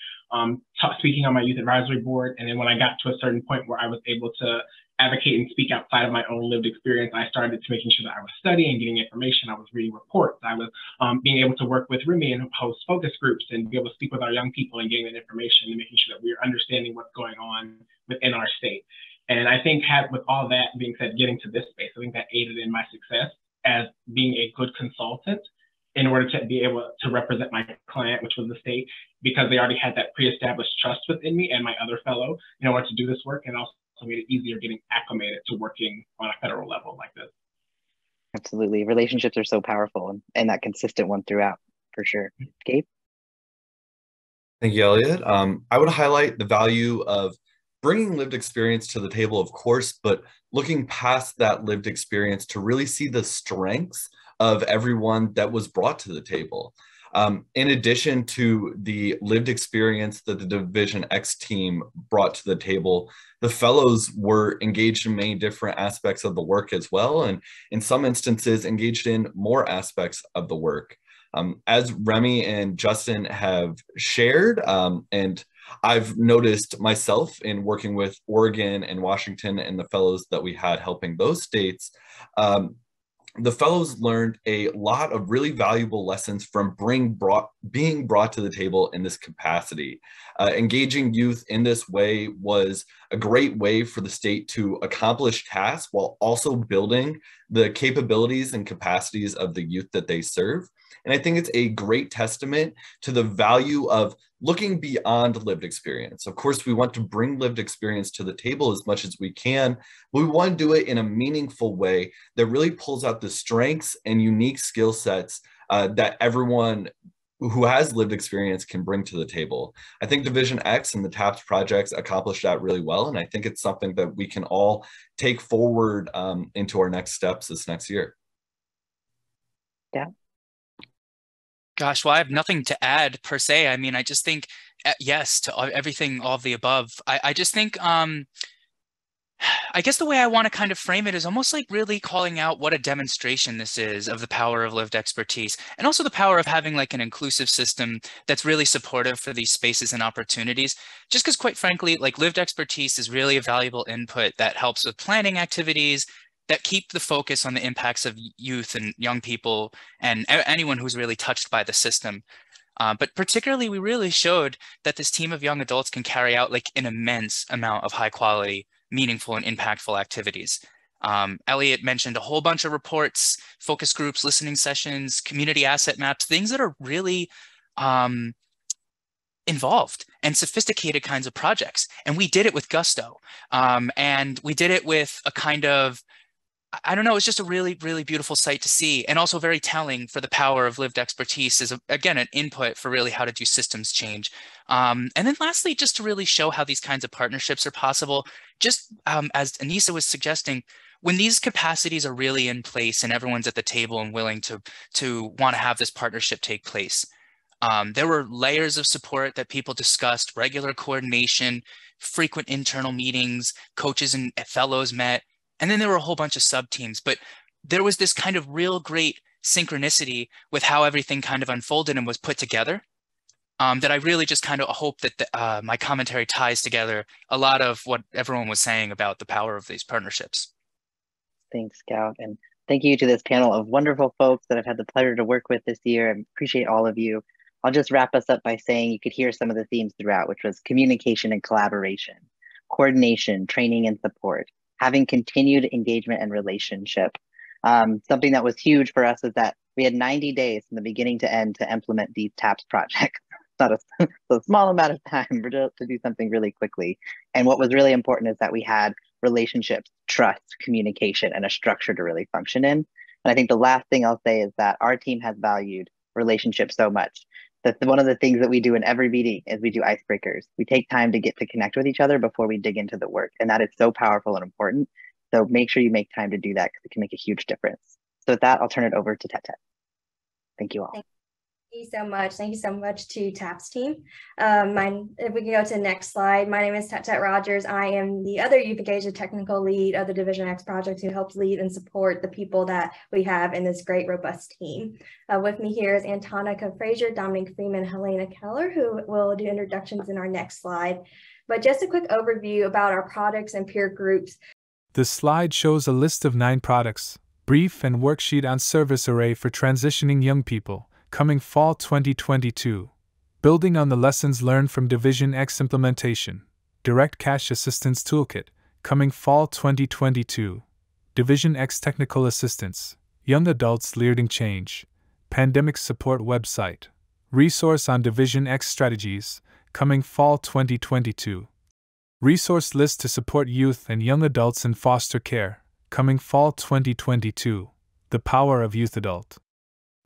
speaking on my youth advisory board. And then when I got to a certain point where I was able to advocate and speak outside of my own lived experience, I started to making sure that I was studying, getting information, I was reading reports, I was being able to work with Remy and host focus groups and be able to speak with our young people and getting that information and making sure that we're understanding what's going on within our state. And I think with all that being said, getting to this space, I think that aided in my success as being a good consultant in order to be able to represent my client, which was the state, because they already had that pre-established trust within me and my other fellow in order to do this work, and also made it easier getting acclimated to working on a federal level like this. Absolutely. Relationships are so powerful, and that consistent one throughout, for sure. Gabe? Thank you, Elliot. I would highlight the value of bringing lived experience to the table, of course, but looking past that lived experience to really see the strengths of everyone that was brought to the table. In addition to the lived experience that the Division X team brought to the table, the fellows were engaged in many different aspects of the work as well, and in some instances engaged in more aspects of the work. As Remy and Justin have shared, and I've noticed myself in working with Oregon and Washington and the fellows that we had helping those states, the fellows learned a lot of really valuable lessons from being brought to the table in this capacity. Engaging youth in this way was a great way for the state to accomplish tasks while also building the capabilities and capacities of the youth that they serve. And I think it's a great testament to the value of looking beyond lived experience. Of course, we want to bring lived experience to the table as much as we can, but we want to do it in a meaningful way that really pulls out the strengths and unique skill sets that everyone who has lived experience can bring to the table. I think Division X and the TAPS projects accomplished that really well, and I think it's something that we can all take forward into our next steps this next year. Yeah. Gosh, well, I have nothing to add per se. I mean, I just think yes to everything, all of the above. I just think, I guess the way I want to kind of frame it is almost like really calling out what a demonstration this is of the power of lived expertise, and also the power of having like an inclusive system that's really supportive for these spaces and opportunities. Just because quite frankly, like lived expertise is really a valuable input that helps with planning activities, that keep the focus on the impacts of youth and young people and anyone who's really touched by the system. But particularly, we really showed that this team of young adults can carry out like an immense amount of high quality, meaningful and impactful activities. Elliot mentioned a whole bunch of reports, focus groups, listening sessions, community asset maps, things that are really involved and sophisticated kinds of projects. And we did it with gusto. And we did it with a kind of, I don't know, it's just a really, really beautiful sight to see, and also very telling for the power of lived expertise is, again, an input for really how to do systems change. And then lastly, just to really show how these kinds of partnerships are possible, just as Anissa was suggesting, when these capacities are really in place and everyone's at the table and willing to want to have this partnership take place, there were layers of support that people discussed, regular coordination, frequent internal meetings, coaches and fellows met. And then there were a whole bunch of sub teams, but there was this kind of real great synchronicity with how everything kind of unfolded and was put together. that I really just kind of hope that my commentary ties together a lot of what everyone was saying about the power of these partnerships. Thanks, Scout. And thank you to this panel of wonderful folks that I've had the pleasure to work with this year. I appreciate all of you. I'll just wrap us up by saying you could hear some of the themes throughout, which was communication and collaboration, coordination, training and support, having continued engagement and relationship. Something that was huge for us is that we had 90 days from the beginning to end to implement these TAPS projects. Not a small amount of time to do something really quickly. And what was really important is that we had relationships, trust, communication, and a structure to really function in. And I think the last thing I'll say is that our team has valued relationships so much that one of the things that we do in every meeting is we do icebreakers. We take time to get to connect with each other before we dig into the work. And that is so powerful and important. So make sure you make time to do that because it can make a huge difference. So with that, I'll turn it over to Tet. Thank you all. Thank you so much. Thank you so much to TAPS team. If we can go to the next slide, my name is Tet Rogers. I am the other Youth Engagement technical lead of the Division X project who helps lead and support the people that we have in this great, robust team. With me here is Antonica Frazier, Dominic Freeman, Helena Keller, who will do introductions in our next slide. But just a quick overview about our products and peer groups. The slide shows a list of 9 products, brief and worksheet on service array for transitioning young people, coming fall 2022. Building on the lessons learned from Division X implementation, Direct Cash Assistance Toolkit, coming fall 2022. Division X Technical Assistance, Young Adults Leading Change, Pandemic Support Website, Resource on Division X Strategies, coming fall 2022. Resource list to support youth and young adults in foster care, coming fall 2022. The power of youth adult.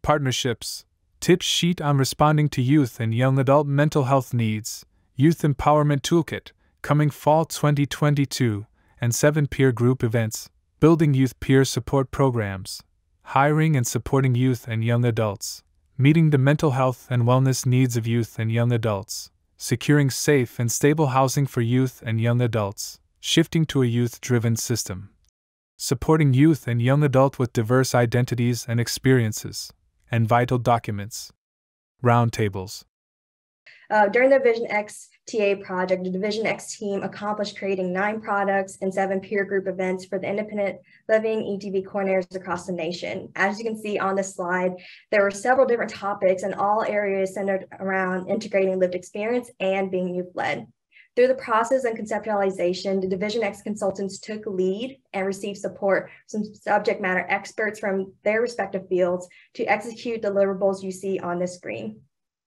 Partnerships, tip sheet on responding to youth and young adult mental health needs, Youth Empowerment Toolkit, coming fall 2022, and 7 peer group events, building youth peer support programs, hiring and supporting youth and young adults, meeting the mental health and wellness needs of youth and young adults, securing safe and stable housing for youth and young adults, shifting to a youth-driven system, supporting youth and young adult with diverse identities and experiences, and vital documents. Roundtables. During the Division X TA project, the Division X team accomplished creating 9 products and 7 peer group events for the independent living ETV coordinators across the nation. As you can see on this slide, there were several different topics in all areas centered around integrating lived experience and being youth-led. Through the process and conceptualization, the Division X consultants took lead and received support from subject matter experts from their respective fields to execute deliverables you see on the screen.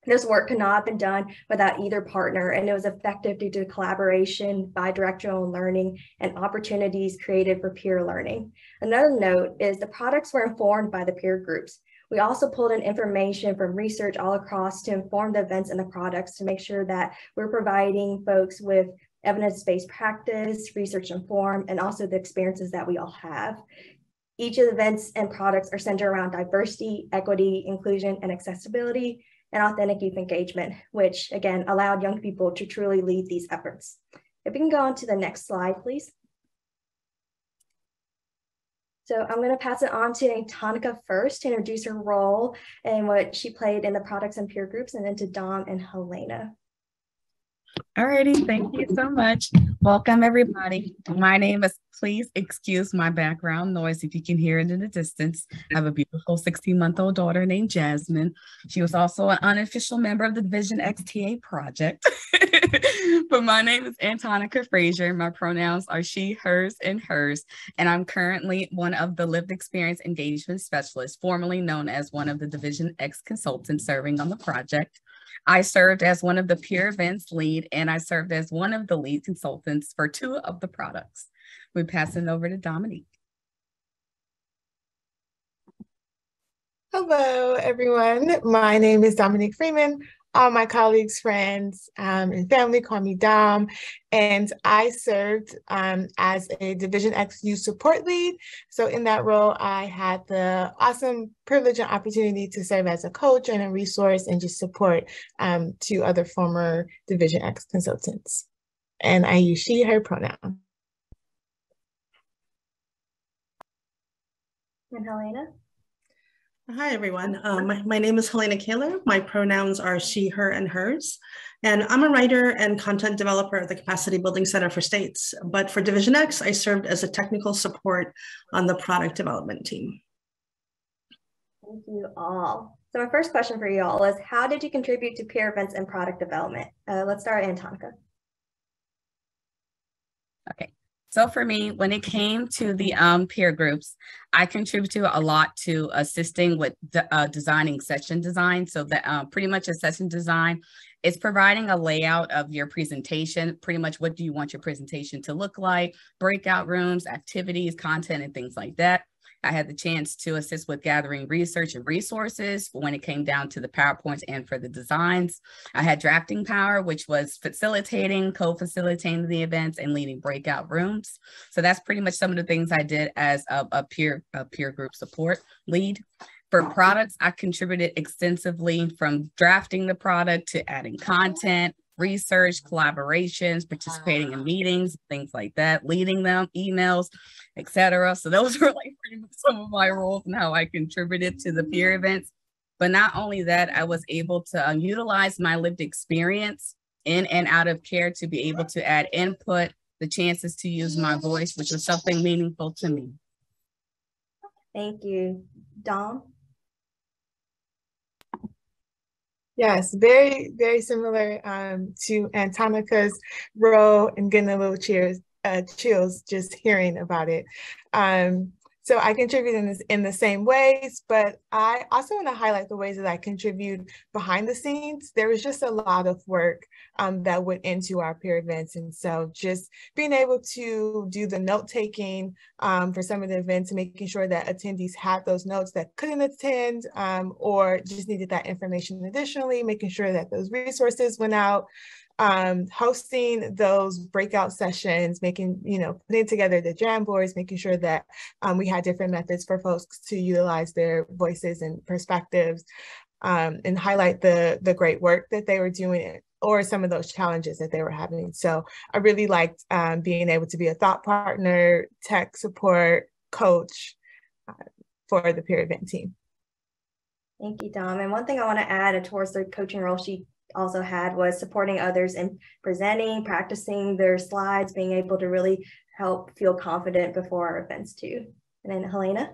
This work could not have been done without either partner, and it was effective due to collaboration, bidirectional learning, and opportunities created for peer learning. Another note is the products were informed by the peer groups. We also pulled in information from research all across to inform the events and the products to make sure that we're providing folks with evidence-based practice, research informed, and also the experiences that we all have. Each of the events and products are centered around diversity, equity, inclusion, and accessibility, and authentic youth engagement, which again allowed young people to truly lead these efforts. If we can go on to the next slide, please. So I'm going to pass it on to Antonica first to introduce her role and what she played in the products and peer groups, and then to Dom and Helena. Alrighty, thank you so much. Welcome everybody. My name is, please excuse my background noise if you can hear it in the distance. I have a beautiful 16-month-old daughter named Jasmine. She was also an unofficial member of the Division XTA project. But my name is Antonica Frazier. My pronouns are she, hers, and hers. And I'm currently one of the lived experience engagement specialists, formerly known as one of the Division X consultants serving on the project. I served as one of the peer events lead, and I served as one of the lead consultants for 2 of the products. We pass it over to Dominique. Hello, everyone. My name is Dominique Freeman. All my colleagues, friends, and family call me Dom, and I served as a Division X Youth Support Lead. So in that role, I had the awesome privilege and opportunity to serve as a coach and a resource and just support 2 other former Division X consultants. And I use she, her pronoun. And Helena? Hi, everyone. My name is Helena Kaler. My pronouns are she, her, and hers. And I'm a writer and content developer at the Capacity Building Center for States. But for Division X, I served as a technical support on the product development team. Thank you all. So my first question for you all is, how did you contribute to peer events and product development? Let's start with Antonica. Okay. So for me, when it came to the peer groups, I contributed a lot to assisting with designing session design. So that pretty much a session design is providing a layout of your presentation. Pretty much what do you want your presentation to look like, breakout rooms, activities, content, and things like that. I had the chance to assist with gathering research and resources when it came down to the PowerPoints and for the designs. I had drafting power, which was facilitating, co-facilitating the events and leading breakout rooms. So that's pretty much some of the things I did as a peer group support lead. For products, I contributed extensively from drafting the product to adding content, research, collaborations, participating in meetings, things like that, leading them, emails, etc. So those were like pretty much some of my roles and how I contributed to the peer events. But not only that, I was able to utilize my lived experience in and out of care to be able to add input, the chances to use my voice, which was something meaningful to me. Thank you. Dom? Yes, very, very similar to Antonica's role and getting a little chills just hearing about it. So I contribute in the same ways, but I also want to highlight the ways that I contribute behind the scenes. There was just a lot of work that went into our peer events. And so just being able to do the note taking for some of the events and making sure that attendees had those notes that couldn't attend or just needed that information additionally, making sure that those resources went out. Hosting those breakout sessions, putting together the jam boards, making sure that we had different methods for folks to utilize their voices and perspectives and highlight the great work that they were doing or some of those challenges that they were having. So I really liked being able to be a thought partner, tech support, coach for the peer event team. Thank you, Dom. And one thing I want to add towards the coaching role she also had was supporting others in presenting, practicing their slides, being able to really help feel confident before our events too. And then Helena?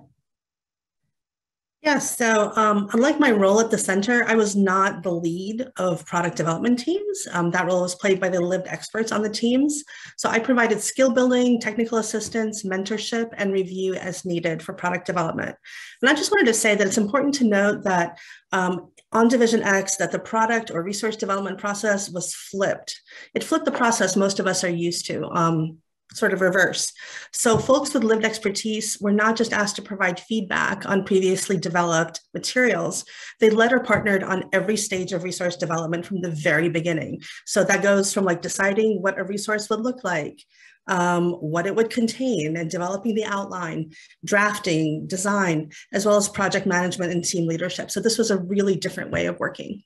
Yes, so unlike my role at the center, I was not the lead of product development teams. That role was played by the lived experts on the teams. So I provided skill building, technical assistance, mentorship, and review as needed for product development. And I just wanted to say that it's important to note that on Division X, that the product or resource development process was flipped. It flipped the process most of us are used to. Sort of reverse. So folks with lived expertise were not just asked to provide feedback on previously developed materials, they led or partnered on every stage of resource development from the very beginning. So that goes from like deciding what a resource would look like, what it would contain and developing the outline, drafting, design, as well as project management and team leadership. So this was a really different way of working.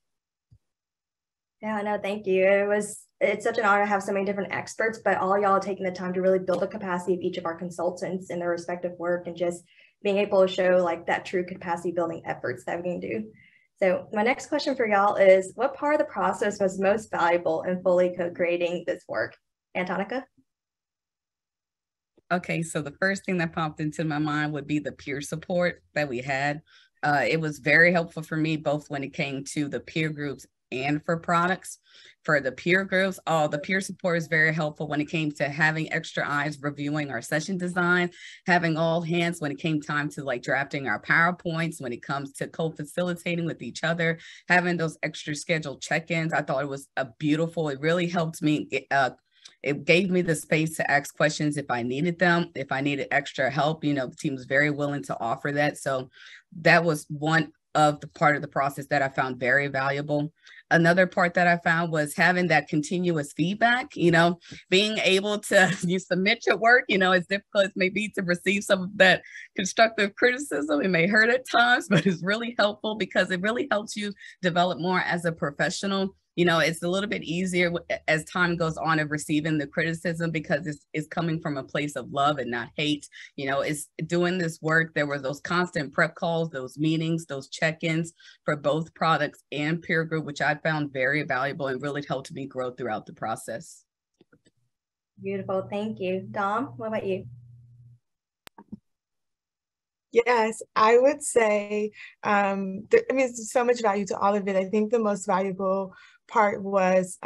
Yeah, no, thank you. It's such an honor to have so many different experts, but all y'all taking the time to really build the capacity of each of our consultants in their respective work and just being able to show like that true capacity building efforts that we can do. So my next question for y'all is, what part of the process was most valuable in fully co-creating this work? Antonica? Okay, so the first thing that popped into my mind would be the peer support that we had. It was very helpful for me, both when it came to the peer groups and for products. For the peer groups, the peer support is very helpful when it came to having extra eyes reviewing our session design, having all hands when it came time to like drafting our PowerPoints, when it comes to co-facilitating with each other, having those extra scheduled check-ins. I thought it was beautiful. It really helped me. It gave me the space to ask questions if I needed them, if I needed extra help. The team was very willing to offer that. So that was one of the part of the process that I found very valuable. Another part that I found was having that continuous feedback, being able to you submit your work, as difficult as it may be to receive some of that constructive criticism. It may hurt at times, but it's really helpful because it really helps you develop more as a professional. you know, it's a little bit easier as time goes on of receiving the criticism because it's coming from a place of love and not hate. You know, it's doing this work. There were those constant prep calls, those meetings, those check-ins for both products and peer group, which I found very valuable and really helped me grow throughout the process. Beautiful. Thank you. Dom, what about you? Yes, I would say, I mean, there's so much value to all of it. I think the most valuable part was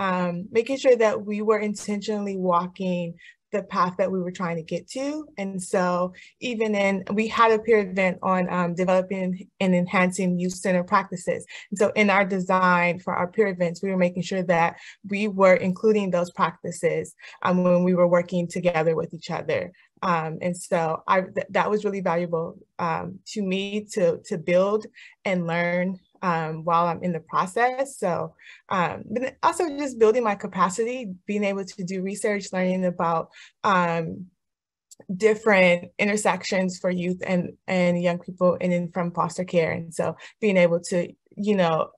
making sure that we were intentionally walking the path that we were trying to get to. And so we had a peer event on developing and enhancing youth-centered practices. And so in our design for our peer events, we were making sure that we were including those practices when we were working together with each other. And so that was really valuable to me to build and learn while I'm in the process. So, but also just building my capacity, being able to do research, learning about different intersections for youth and young people and then from foster care. And so being able to, you know,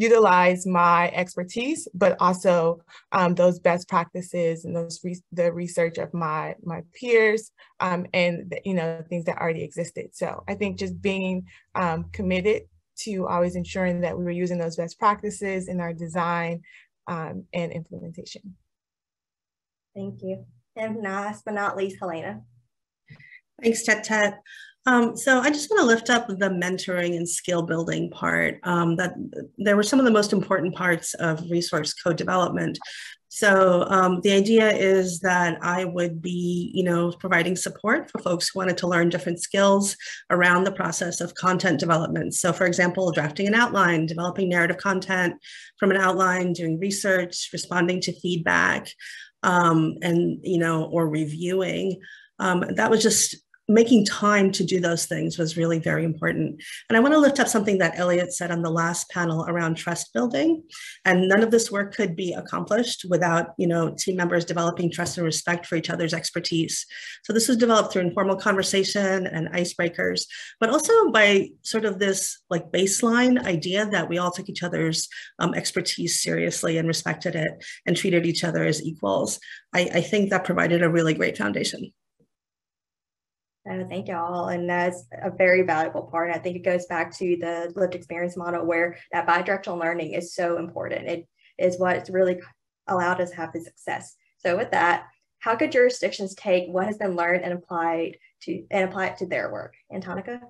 utilize my expertise, but also those best practices and the research of my peers and you know, things that already existed. So I think just being committed to always ensuring that we were using those best practices in our design and implementation. Thank you. And last but not least, Helena. Thanks, Tet. So I just want to lift up the mentoring and skill building part. That there were some of the most important parts of resource code development. So the idea is that I would be, you know, providing support for folks who wanted to learn different skills around the process of content development. So for example, drafting an outline, developing narrative content from an outline, doing research, responding to feedback, and, you know, or reviewing. That was just making time to do those things was really very important. And I want to lift up something that Elliot said on the last panel around trust building. And none of this work could be accomplished without, you know, team members developing trust and respect for each other's expertise. So this was developed through informal conversation and icebreakers, but also by sort of this like baseline idea that we all took each other's expertise seriously and respected it and treated each other as equals. I think that provided a really great foundation. Thank you all. And that's a very valuable part. I think it goes back to the lived experience model where that bi-directional learning is so important. It is what's really allowed us to have the success. So with that, how could jurisdictions take what has been learned and apply it to their work? Antonica?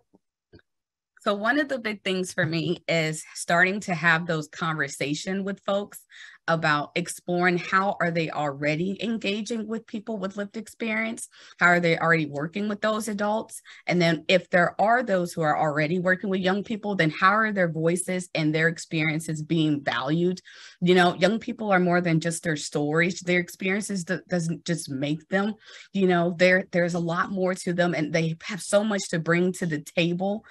So one of the big things for me is starting to have those conversations with folks about exploring how are they already engaging with people with lived experience? How are they already working with those adults? And then if there are those who are already working with young people, then how are their voices and their experiences being valued? You know, young people are more than just their stories. Their experiences doesn't just make them, you know, there's a lot more to them and they have so much to bring to the table.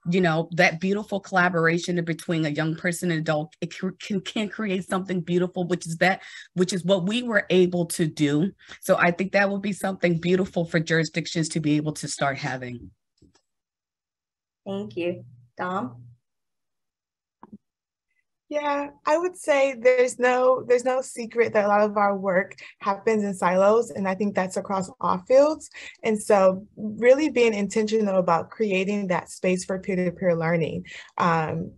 You know, that beautiful collaboration between a young person and adult, it can create something beautiful, which is what we were able to do. So I think that will be something beautiful for jurisdictions to be able to start having. Thank you. Dom? Yeah, I would say there's no secret that a lot of our work happens in silos, and I think that's across all fields. And so really being intentional about creating that space for peer-to-peer learning,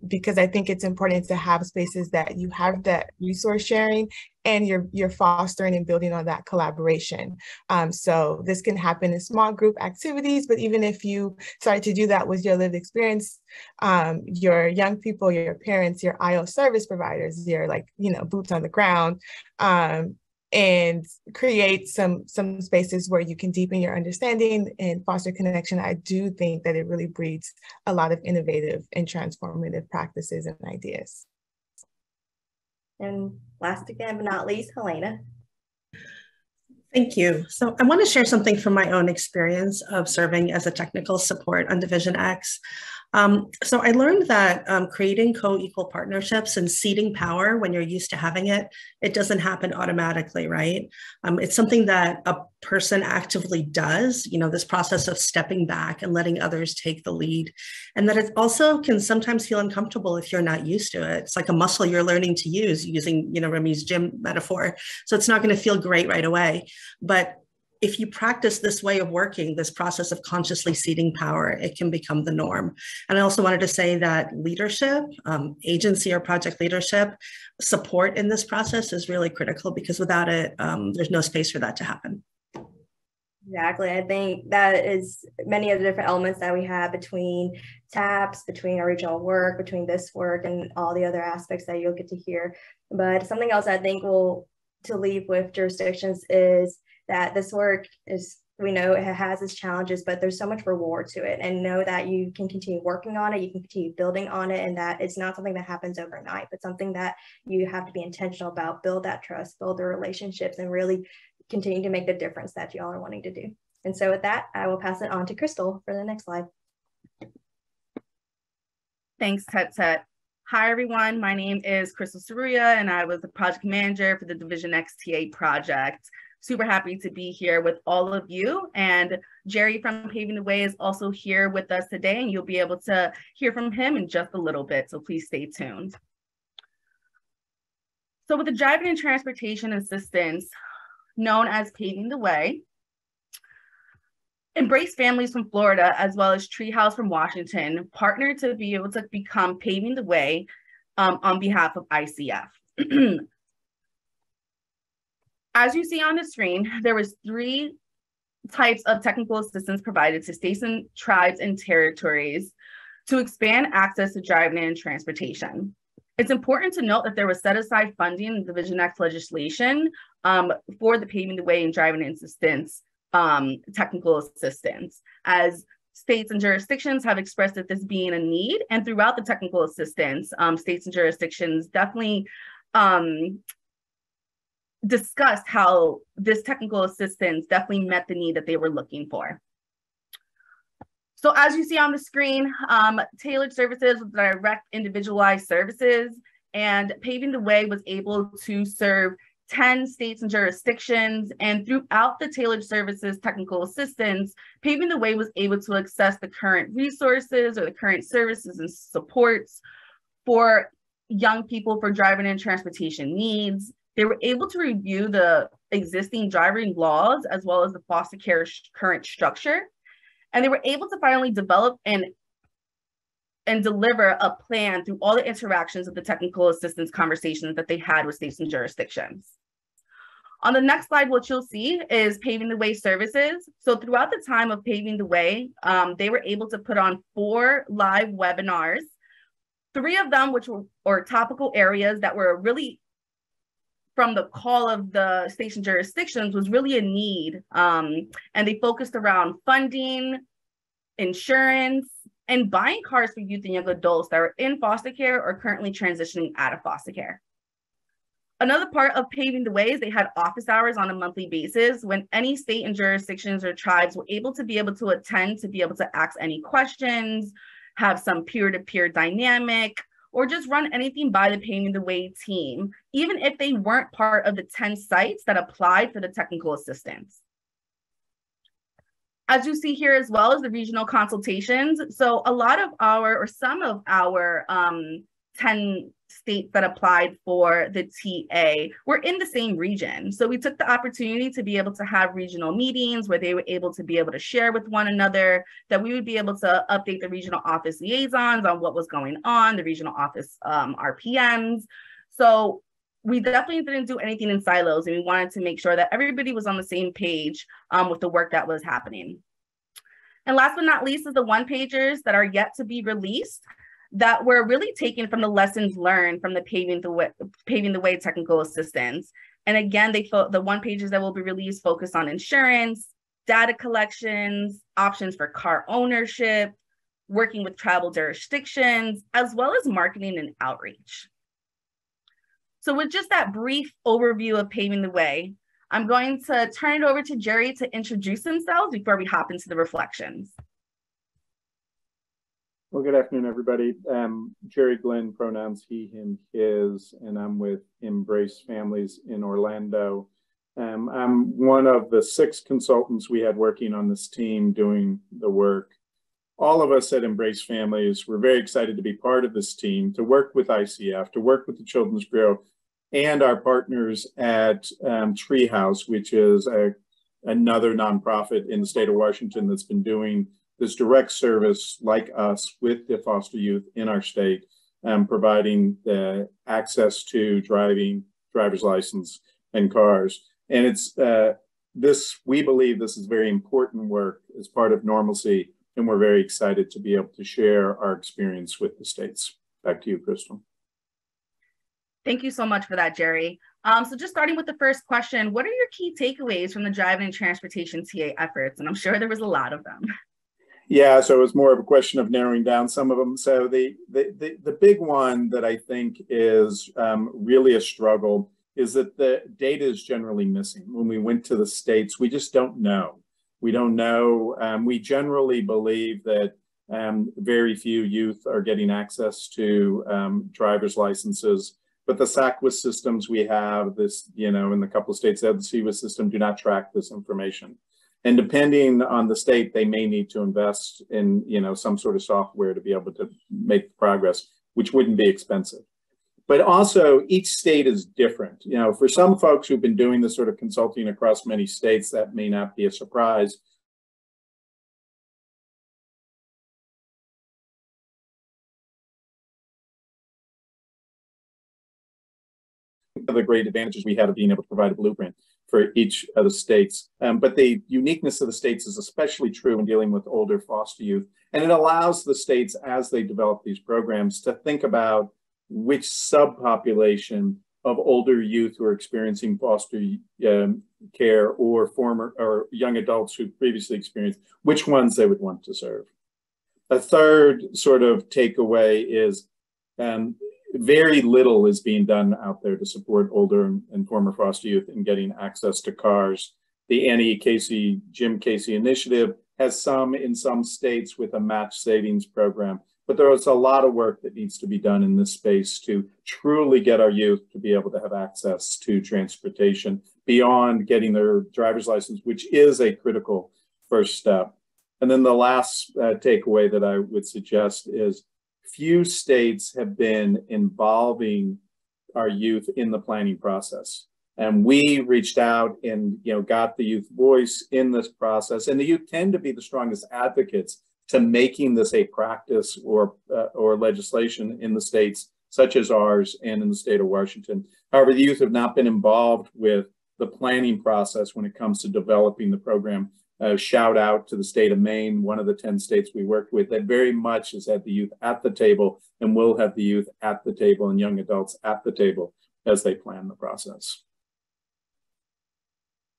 because I think it's important to have spaces that you have that resource sharing and you're fostering and building on that collaboration. So this can happen in small group activities, but even if you start to do that with your lived experience, your young people, your parents, your IO service providers, your boots on the ground, and create some spaces where you can deepen your understanding and foster connection. I do think that it really breeds a lot of innovative and transformative practices and ideas. And last again, but not least, Helena. Thank you. So I want to share something from my own experience of serving as a technical support on Division X. So I learned that creating co-equal partnerships and ceding power when you're used to having it, it doesn't happen automatically, right? It's something that a person actively does, this process of stepping back and letting others take the lead. And that it also can sometimes feel uncomfortable if you're not used to it. It's like a muscle you're learning to use, using, Remy's gym metaphor. So it's not going to feel great right away. But if you practice this way of working, this process of consciously ceding power, it can become the norm. And I also wanted to say that leadership, agency or project leadership, support in this process is really critical, because without it, there's no space for that to happen. Exactly. I think that is many of the different elements that we have between TAPS, between our regional work, between this work, and all the other aspects that you'll get to hear. But something else I think to leave with jurisdictions is that this work is, we know it has its challenges, but there's so much reward to it, and know that you can continue working on it, you can continue building on it, and that it's not something that happens overnight, but something that you have to be intentional about, build that trust, build the relationships, and really continue to make the difference that y'all are wanting to do. And so with that, I will pass it on to Crystal for the next slide. Thanks, Tet. Hi, everyone. My name is Crystal Saruya, and I was the project manager for the Division XTA project. Super happy to be here with all of you. And Jerry from Paving the Way is also here with us today, and you'll be able to hear from him in just a little bit, so please stay tuned. So with the driving and transportation assistance, known as Paving the Way, Embrace Families from Florida, as well as Treehouse from Washington, partnered to be able to become Paving the Way on behalf of ICF. As you see on the screen, there was 3 types of technical assistance provided to states and tribes and territories to expand access to driving and transportation. It's important to note that there was set aside funding in Division X legislation for the Paving the Way and driving assistance, technical assistance, as states and jurisdictions have expressed that this being a need. And throughout the technical assistance, states and jurisdictions definitely discussed how this technical assistance definitely met the need that they were looking for. So as you see on the screen, tailored services with direct individualized services, and Paving the Way was able to serve 10 states and jurisdictions. And throughout the tailored services technical assistance, Paving the Way was able to access the current resources or the current services and supports for young people for driving and transportation needs. They were able to review the existing driving laws as well as the foster care current structure. And they were able to finally develop and deliver a plan through all the interactions of the technical assistance conversations that they had with states and jurisdictions. On the next slide, what you'll see is Paving the Way services. So throughout the time of Paving the Way, they were able to put on 4 live webinars, 3 of them which were topical areas that were really, from the call of the states and jurisdictions, was really a need. And they focused around funding, insurance, and buying cars for youth and young adults that are in foster care or currently transitioning out of foster care. Another part of Paving the Way is they had office hours on a monthly basis when any state and jurisdictions or tribes were able to attend, to be able to ask any questions, have some peer-to-peer dynamic, or just run anything by the Paving the Way team, even if they weren't part of the 10 sites that applied for the technical assistance. As you see here as well as the regional consultations. So a lot of some of our 10 states that applied for the TA were in the same region. So we took the opportunity to be able to have regional meetings where they were able to be able to share with one another, that we would be able to update the regional office liaisons on what was going on, the regional office RPMs. So we definitely didn't do anything in silos, and we wanted to make sure that everybody was on the same page with the work that was happening. And last but not least is the one-pagers that are yet to be released, that were really taken from the lessons learned from the Paving the Way technical assistance. And again, the one-pagers that will be released focus on insurance, data collections, options for car ownership, working with tribal jurisdictions, as well as marketing and outreach. So with just that brief overview of Paving the Way, I'm going to turn it over to Jerry to introduce themselves before we hop into the reflections. Well, good afternoon, everybody. Jerry Glenn, pronouns he, him, his, and I'm with Embrace Families in Orlando. I'm one of the 6 consultants we had working on this team doing the work. All of us at Embrace Families were very excited to be part of this team, to work with ICF, to work with the Children's Bureau, and our partners at Treehouse, which is another nonprofit in the state of Washington that's been doing this direct service like us with the foster youth in our state, providing the access to driver's license and cars. And it's we believe this is very important work as part of normalcy, and we're very excited to be able to share our experience with the states. Back to you, Crystal. Thank you so much for that, Jerry. So just starting with the first question, what are your key takeaways from the driving and transportation TA efforts? And I'm sure there was a lot of them. Yeah, so it was more of a question of narrowing down some of them. So the big one that I think is really a struggle is that the data is generally missing. When we went to the states, we just don't know. We don't know. We generally believe that very few youth are getting access to driver's licenses. But the SACWIS systems we have, this, in the couple of states that have the CWIS system, do not track this information. And depending on the state, they may need to invest in, some sort of software to be able to make progress, which wouldn't be expensive. But also, each state is different. For some folks who've been doing this sort of consulting across many states, that may not be a surprise. One of the great advantages we had of being able to provide a blueprint for each of the states. But the uniqueness of the states is especially true in dealing with older foster youth. And it allows the states, as they develop these programs, to think about which subpopulation of older youth who are experiencing foster care or young adults who previously experienced, which ones they would want to serve. A third sort of takeaway is very little is being done out there to support older and former foster youth in getting access to cars. The Annie Jim Casey initiative has some in some states with a match savings program, but there is a lot of work that needs to be done in this space to truly get our youth to be able to have access to transportation beyond getting their driver's license, which is a critical first step. And then the last takeaway that I would suggest is few states have been involving our youth in the planning process. And we reached out and got the youth voice in this process. And the youth tend to be the strongest advocates to making this a practice or legislation in the states such as ours and in the state of Washington. However, the youth have not been involved with the planning process when it comes to developing the program. Shout out to the state of Maine, one of the 10 states we worked with, that very much has had the youth at the table and will have the youth at the table and young adults at the table as they plan the process.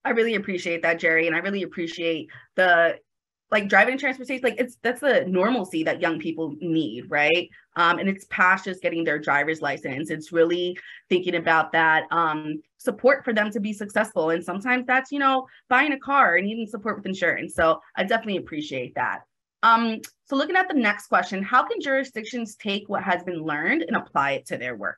I really appreciate that, Jerry. And I really appreciate the driving and transportation, that's the normalcy that young people need, right? And it's past just getting their driver's license. It's really thinking about that support for them to be successful. And sometimes that's, buying a car and needing support with insurance. So I definitely appreciate that. So looking at the next question, how can jurisdictions take what has been learned and apply it to their work?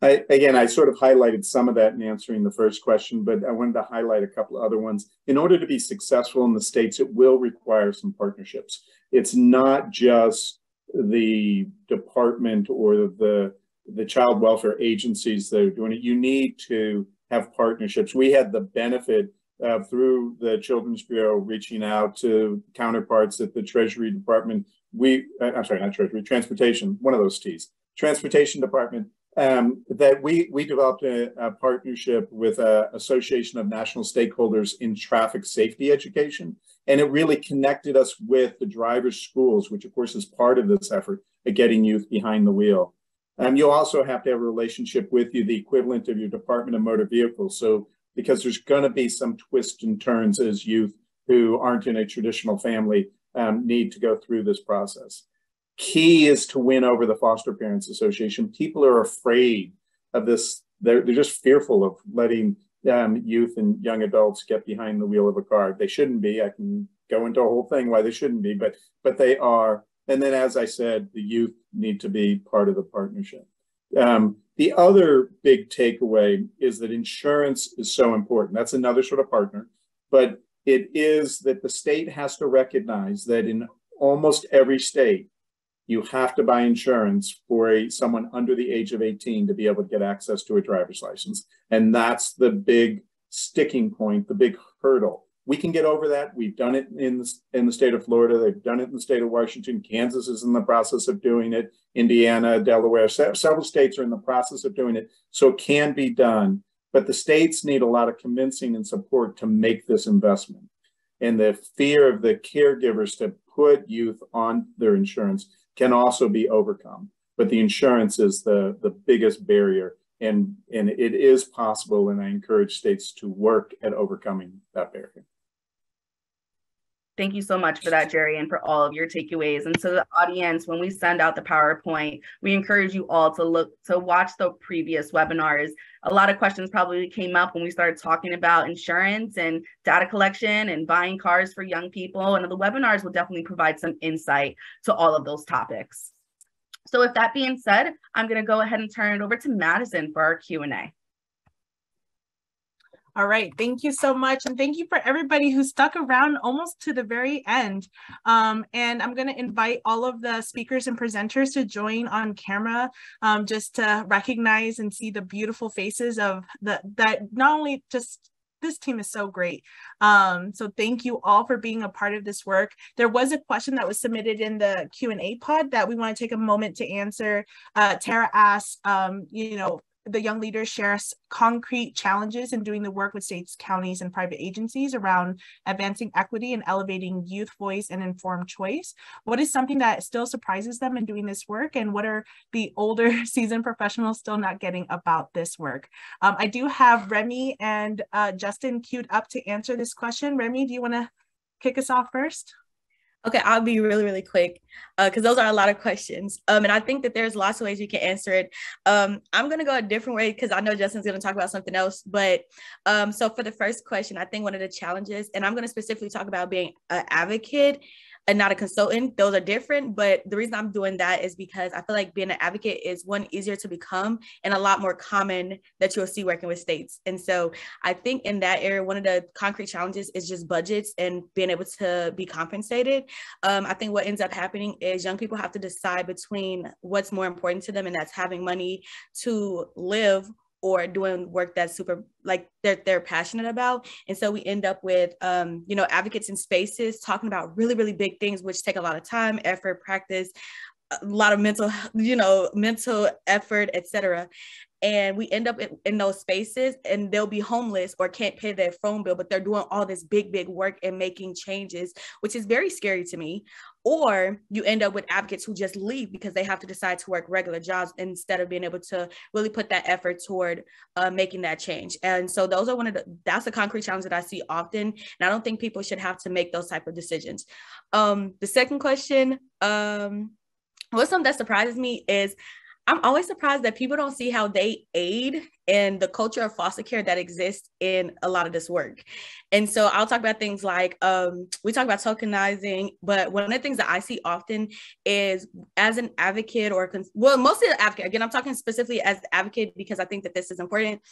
I sort of highlighted some of that in answering the first question, but I wanted to highlight a couple of other ones. In order to be successful in the states, it will require some partnerships. It's not just the department or the child welfare agencies that are doing it. You need to have partnerships. We had the benefit of, through the Children's Bureau, reaching out to counterparts at the Treasury Department. I'm sorry, not Treasury, Transportation, one of those T's, Transportation Department. That we developed a partnership with an association of national stakeholders in traffic safety education. And it really connected us with the driver's schools, which of course is part of this effort of getting youth behind the wheel. You also have to have a relationship with the equivalent of your Department of Motor Vehicles. So, because there's gonna be some twists and turns as youth who aren't in a traditional family need to go through this process. Key is to win over the Foster Parents Association. People are afraid of this. They're just fearful of letting youth and young adults get behind the wheel of a car. They shouldn't be. I can go into a whole thing why they shouldn't be, but they are. And then, as I said, the youth need to be part of the partnership. The other big takeaway is that insurance is so important. That's another sort of partner, but it is that the state has to recognize that in almost every state, you have to buy insurance for someone under the age of 18 to be able to get access to a driver's license. And that's the big sticking point, the big hurdle. We can get over that. We've done it in the state of Florida. They've done it in the state of Washington. Kansas is in the process of doing it. Indiana, Delaware, several states are in the process of doing it. So it can be done. But the states need a lot of convincing and support to make this investment. And the fear of the caregivers to put youth on their insurance can also be overcome. But the insurance is the biggest barrier. And it is possible, and I encourage states to work at overcoming that barrier. Thank you so much for that, Jerry, and for all of your takeaways. And to the audience, when we send out the PowerPoint, we encourage you all to watch the previous webinars. A lot of questions probably came up when we started talking about insurance and data collection and buying cars for young people. And the webinars will definitely provide some insight to all of those topics. So with that being said, I'm going to go ahead and turn it over to Madison for our Q&A. All right, thank you so much. And thank you for everybody who stuck around almost to the very end. And I'm going to invite all of the speakers and presenters to join on camera just to recognize and see the beautiful faces of that not only just this team is so great. So thank you all for being a part of this work. There was a question that was submitted in the Q&A pod that we want to take a moment to answer. Tara asked, the young leaders share concrete challenges in doing the work with states, counties, and private agencies around advancing equity and elevating youth voice and informed choice. What is something that still surprises them in doing this work? And what are the older seasoned professionals still not getting about this work? I do have Remy and Justin queued up to answer this question. Remy, do you want to kick us off first? Okay, I'll be really, really quick because those are a lot of questions. And I think that there's lots of ways you can answer it. I'm going to go a different way because I know Justin's going to talk about something else. But so for the first question, I think one of the challenges, and I'm going to specifically talk about being an advocate and not a consultant. Those are different, but the reason I'm doing that is because I feel like being an advocate is one, easier to become, and a lot more common that you'll see working with states. And so I think in that area, one of the concrete challenges is just budgets and being able to be compensated. I think what ends up happening is young people have to decide between what's more important to them, and that's having money to live or doing work that's super like they're passionate about. And so we end up with advocates in spaces talking about really, really big things, which take a lot of time, effort, practice, a lot of mental effort, etc. And we end up in those spaces and they'll be homeless or can't pay their phone bill, but they're doing all this big, big work and making changes, which is very scary to me. Or you end up with advocates who just leave because they have to decide to work regular jobs instead of being able to really put that effort toward making that change. And so those are that's a concrete challenge that I see often. And I don't think people should have to make those type of decisions. The second question, what's something that surprises me is I'm always surprised that people don't see how they aid in the culture of foster care that exists in a lot of this work. And so I'll talk about things like, we talk about tokenizing, but one of the things that I see often is as an advocate mostly an advocate, again, I'm talking specifically as an advocate because I think that this is important,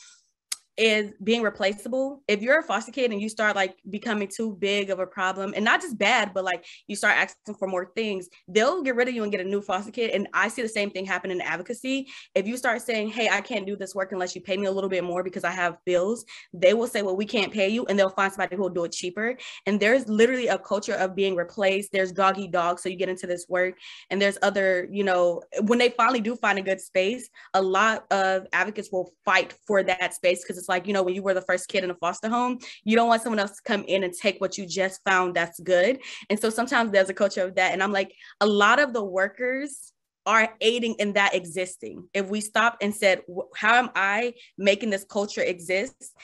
is being replaceable. If you're a foster kid and you start like becoming too big of a problem, and not just bad, but like you start asking for more things, they'll get rid of you and get a new foster kid. And I see the same thing happen in advocacy. If you start saying, hey, I can't do this work unless you pay me a little bit more because I have bills, they will say, well, we can't pay you, and they'll find somebody who will do it cheaper. And there's literally a culture of being replaced. There's dog eat dog. So you get into this work, and there's other, when they finally do find a good space, a lot of advocates will fight for that space because it's like, when you were the first kid in a foster home, you don't want someone else to come in and take what you just found that's good. And so sometimes there's a culture of that. And I'm like, a lot of the workers are aiding in that existing. If we stopped and said, how am I making this culture exist?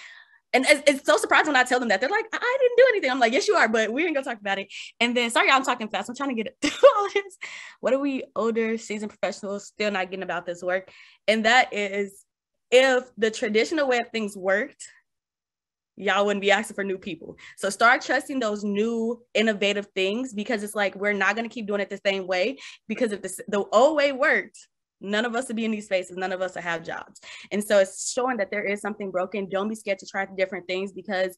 And it's so surprising when I tell them that. They're like, I didn't do anything. I'm like, yes, you are, but we ain't gonna talk about it. And then, sorry, I'm talking fast. I'm trying to get through all this. What are we older, seasoned professionals still not getting about this work? And that is, if the traditional way of things worked, y'all wouldn't be asking for new people. So start trusting those new innovative things, because it's like, we're not going to keep doing it the same way, because if the old way worked, none of us would be in these spaces. None of us would have jobs. And so it's showing that there is something broken. Don't be scared to try different things, because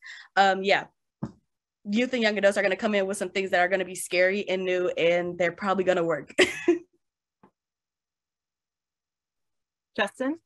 youth and young adults are going to come in with some things that are going to be scary and new, and they're probably going to work. Justin?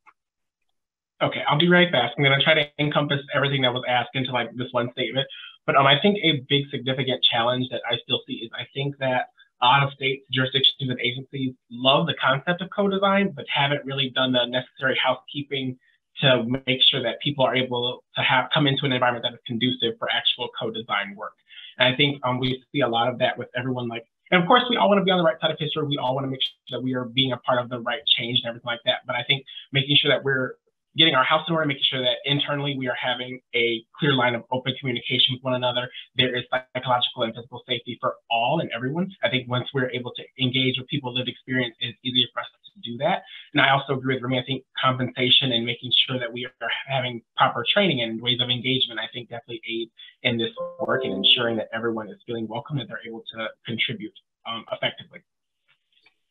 Okay, I'll be right back. I'm going to try to encompass everything that was asked into like this one statement. But I think a big significant challenge that I still see is I think that a lot of states, jurisdictions, and agencies love the concept of co-design, but haven't really done the necessary housekeeping to make sure that people are able to come into an environment that is conducive for actual co-design work. And I think we see a lot of that with everyone, like, and of course we all want to be on the right side of history. We all want to make sure that we are being a part of the right change and everything like that. But I think making sure that we're getting our house in order, making sure that internally we are having a clear line of open communication with one another. There is psychological and physical safety for all and everyone. I think once we're able to engage with people with lived experience, it's easier for us to do that. And I also agree with Remy. I think compensation and making sure that we are having proper training and ways of engagement, I think definitely aids in this work and ensuring that everyone is feeling welcome and they're able to contribute effectively.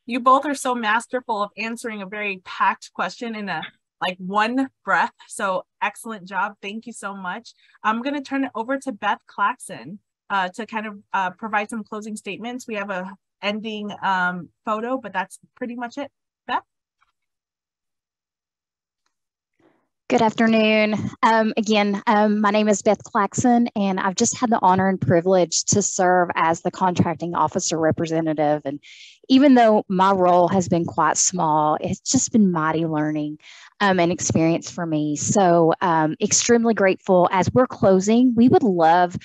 You both are so masterful of answering a very packed question in a one breath. So excellent job. Thank you so much. I'm going to turn it over to Beth Claxon to kind of provide some closing statements. We have a ending photo, but that's pretty much it. Beth? Good afternoon. Again, my name is Beth Claxon, and I've just had the honor and privilege to serve as the contracting officer representative. And even though my role has been quite small, it's just been mighty learning and experience for me. So extremely grateful. As we're closing, we would love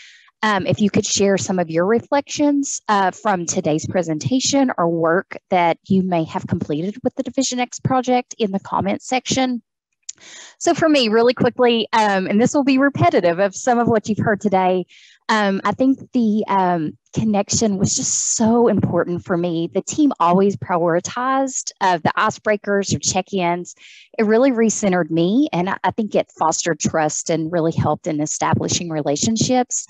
if you could share some of your reflections from today's presentation or work that you may have completed with the Division X project in the comments section. So for me, really quickly, and this will be repetitive of some of what you've heard today, I think the connection was just so important for me. The team always prioritized the icebreakers or check-ins. It really recentered me, and I think it fostered trust and really helped in establishing relationships,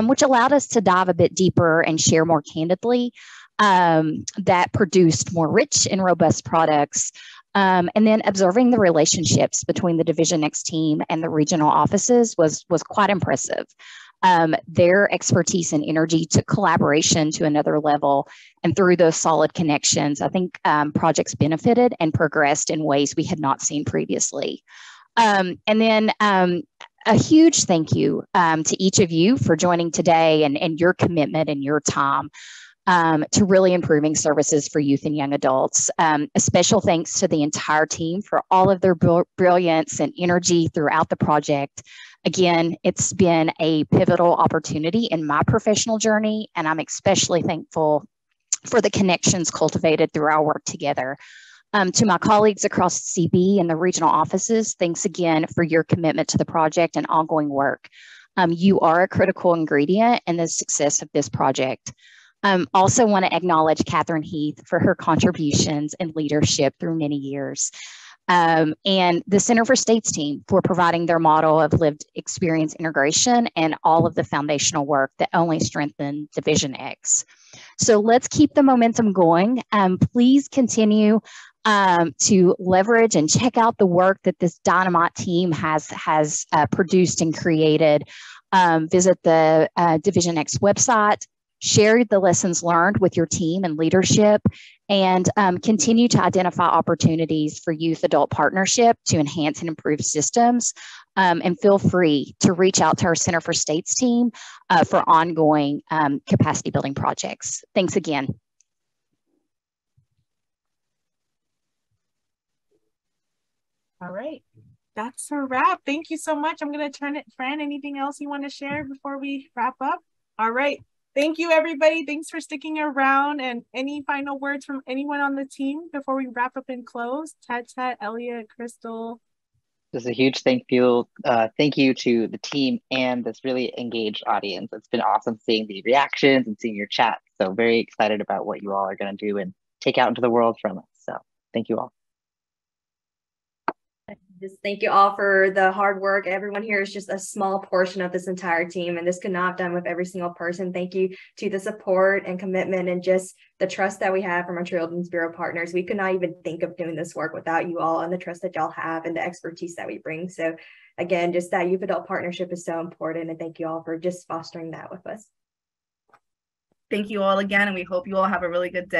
which allowed us to dive a bit deeper and share more candidly, that produced more rich and robust products. And then observing the relationships between the Division X team and the regional offices was quite impressive. Their expertise and energy took collaboration to another level. And through those solid connections, I think projects benefited and progressed in ways we had not seen previously. And then a huge thank you to each of you for joining today and your commitment and your time to really improving services for youth and young adults. A special thanks to the entire team for all of their brilliance and energy throughout the project. Again, it's been a pivotal opportunity in my professional journey, and I'm especially thankful for the connections cultivated through our work together. To my colleagues across CB and the regional offices, thanks again for your commitment to the project and ongoing work. You are a critical ingredient in the success of this project. Also want to acknowledge Catherine Heath for her contributions and leadership through many years. And the Center for States team for providing their model of lived experience integration and all of the foundational work that only strengthen Division X. So let's keep the momentum going. Please continue to leverage and check out the work that this dynamite team has produced and created. Visit the Division X website. Share the lessons learned with your team and leadership, and continue to identify opportunities for youth-adult partnership to enhance and improve systems. And feel free to reach out to our Center for States team for ongoing capacity building projects. Thanks again. All right, that's a wrap. Thank you so much. I'm going to turn it, Fran, anything else you want to share before we wrap up? All right. Thank you, everybody. Thanks for sticking around. And any final words from anyone on the team before we wrap up and close? Tet, Elliot, Crystal. Just a huge thank you to the team and this really engaged audience. It's been awesome seeing the reactions and seeing your chat. So very excited about what you all are going to do and take out into the world from us. So thank you all. Just thank you all for the hard work. Everyone here is just a small portion of this entire team, and this could not have done with every single person. Thank you to the support and commitment and just the trust that we have from our Children's Bureau partners. We could not even think of doing this work without you all and the trust that y'all have and the expertise that we bring. So again, just that youth adult partnership is so important, and thank you all for just fostering that with us. Thank you all again, and we hope you all have a really good day.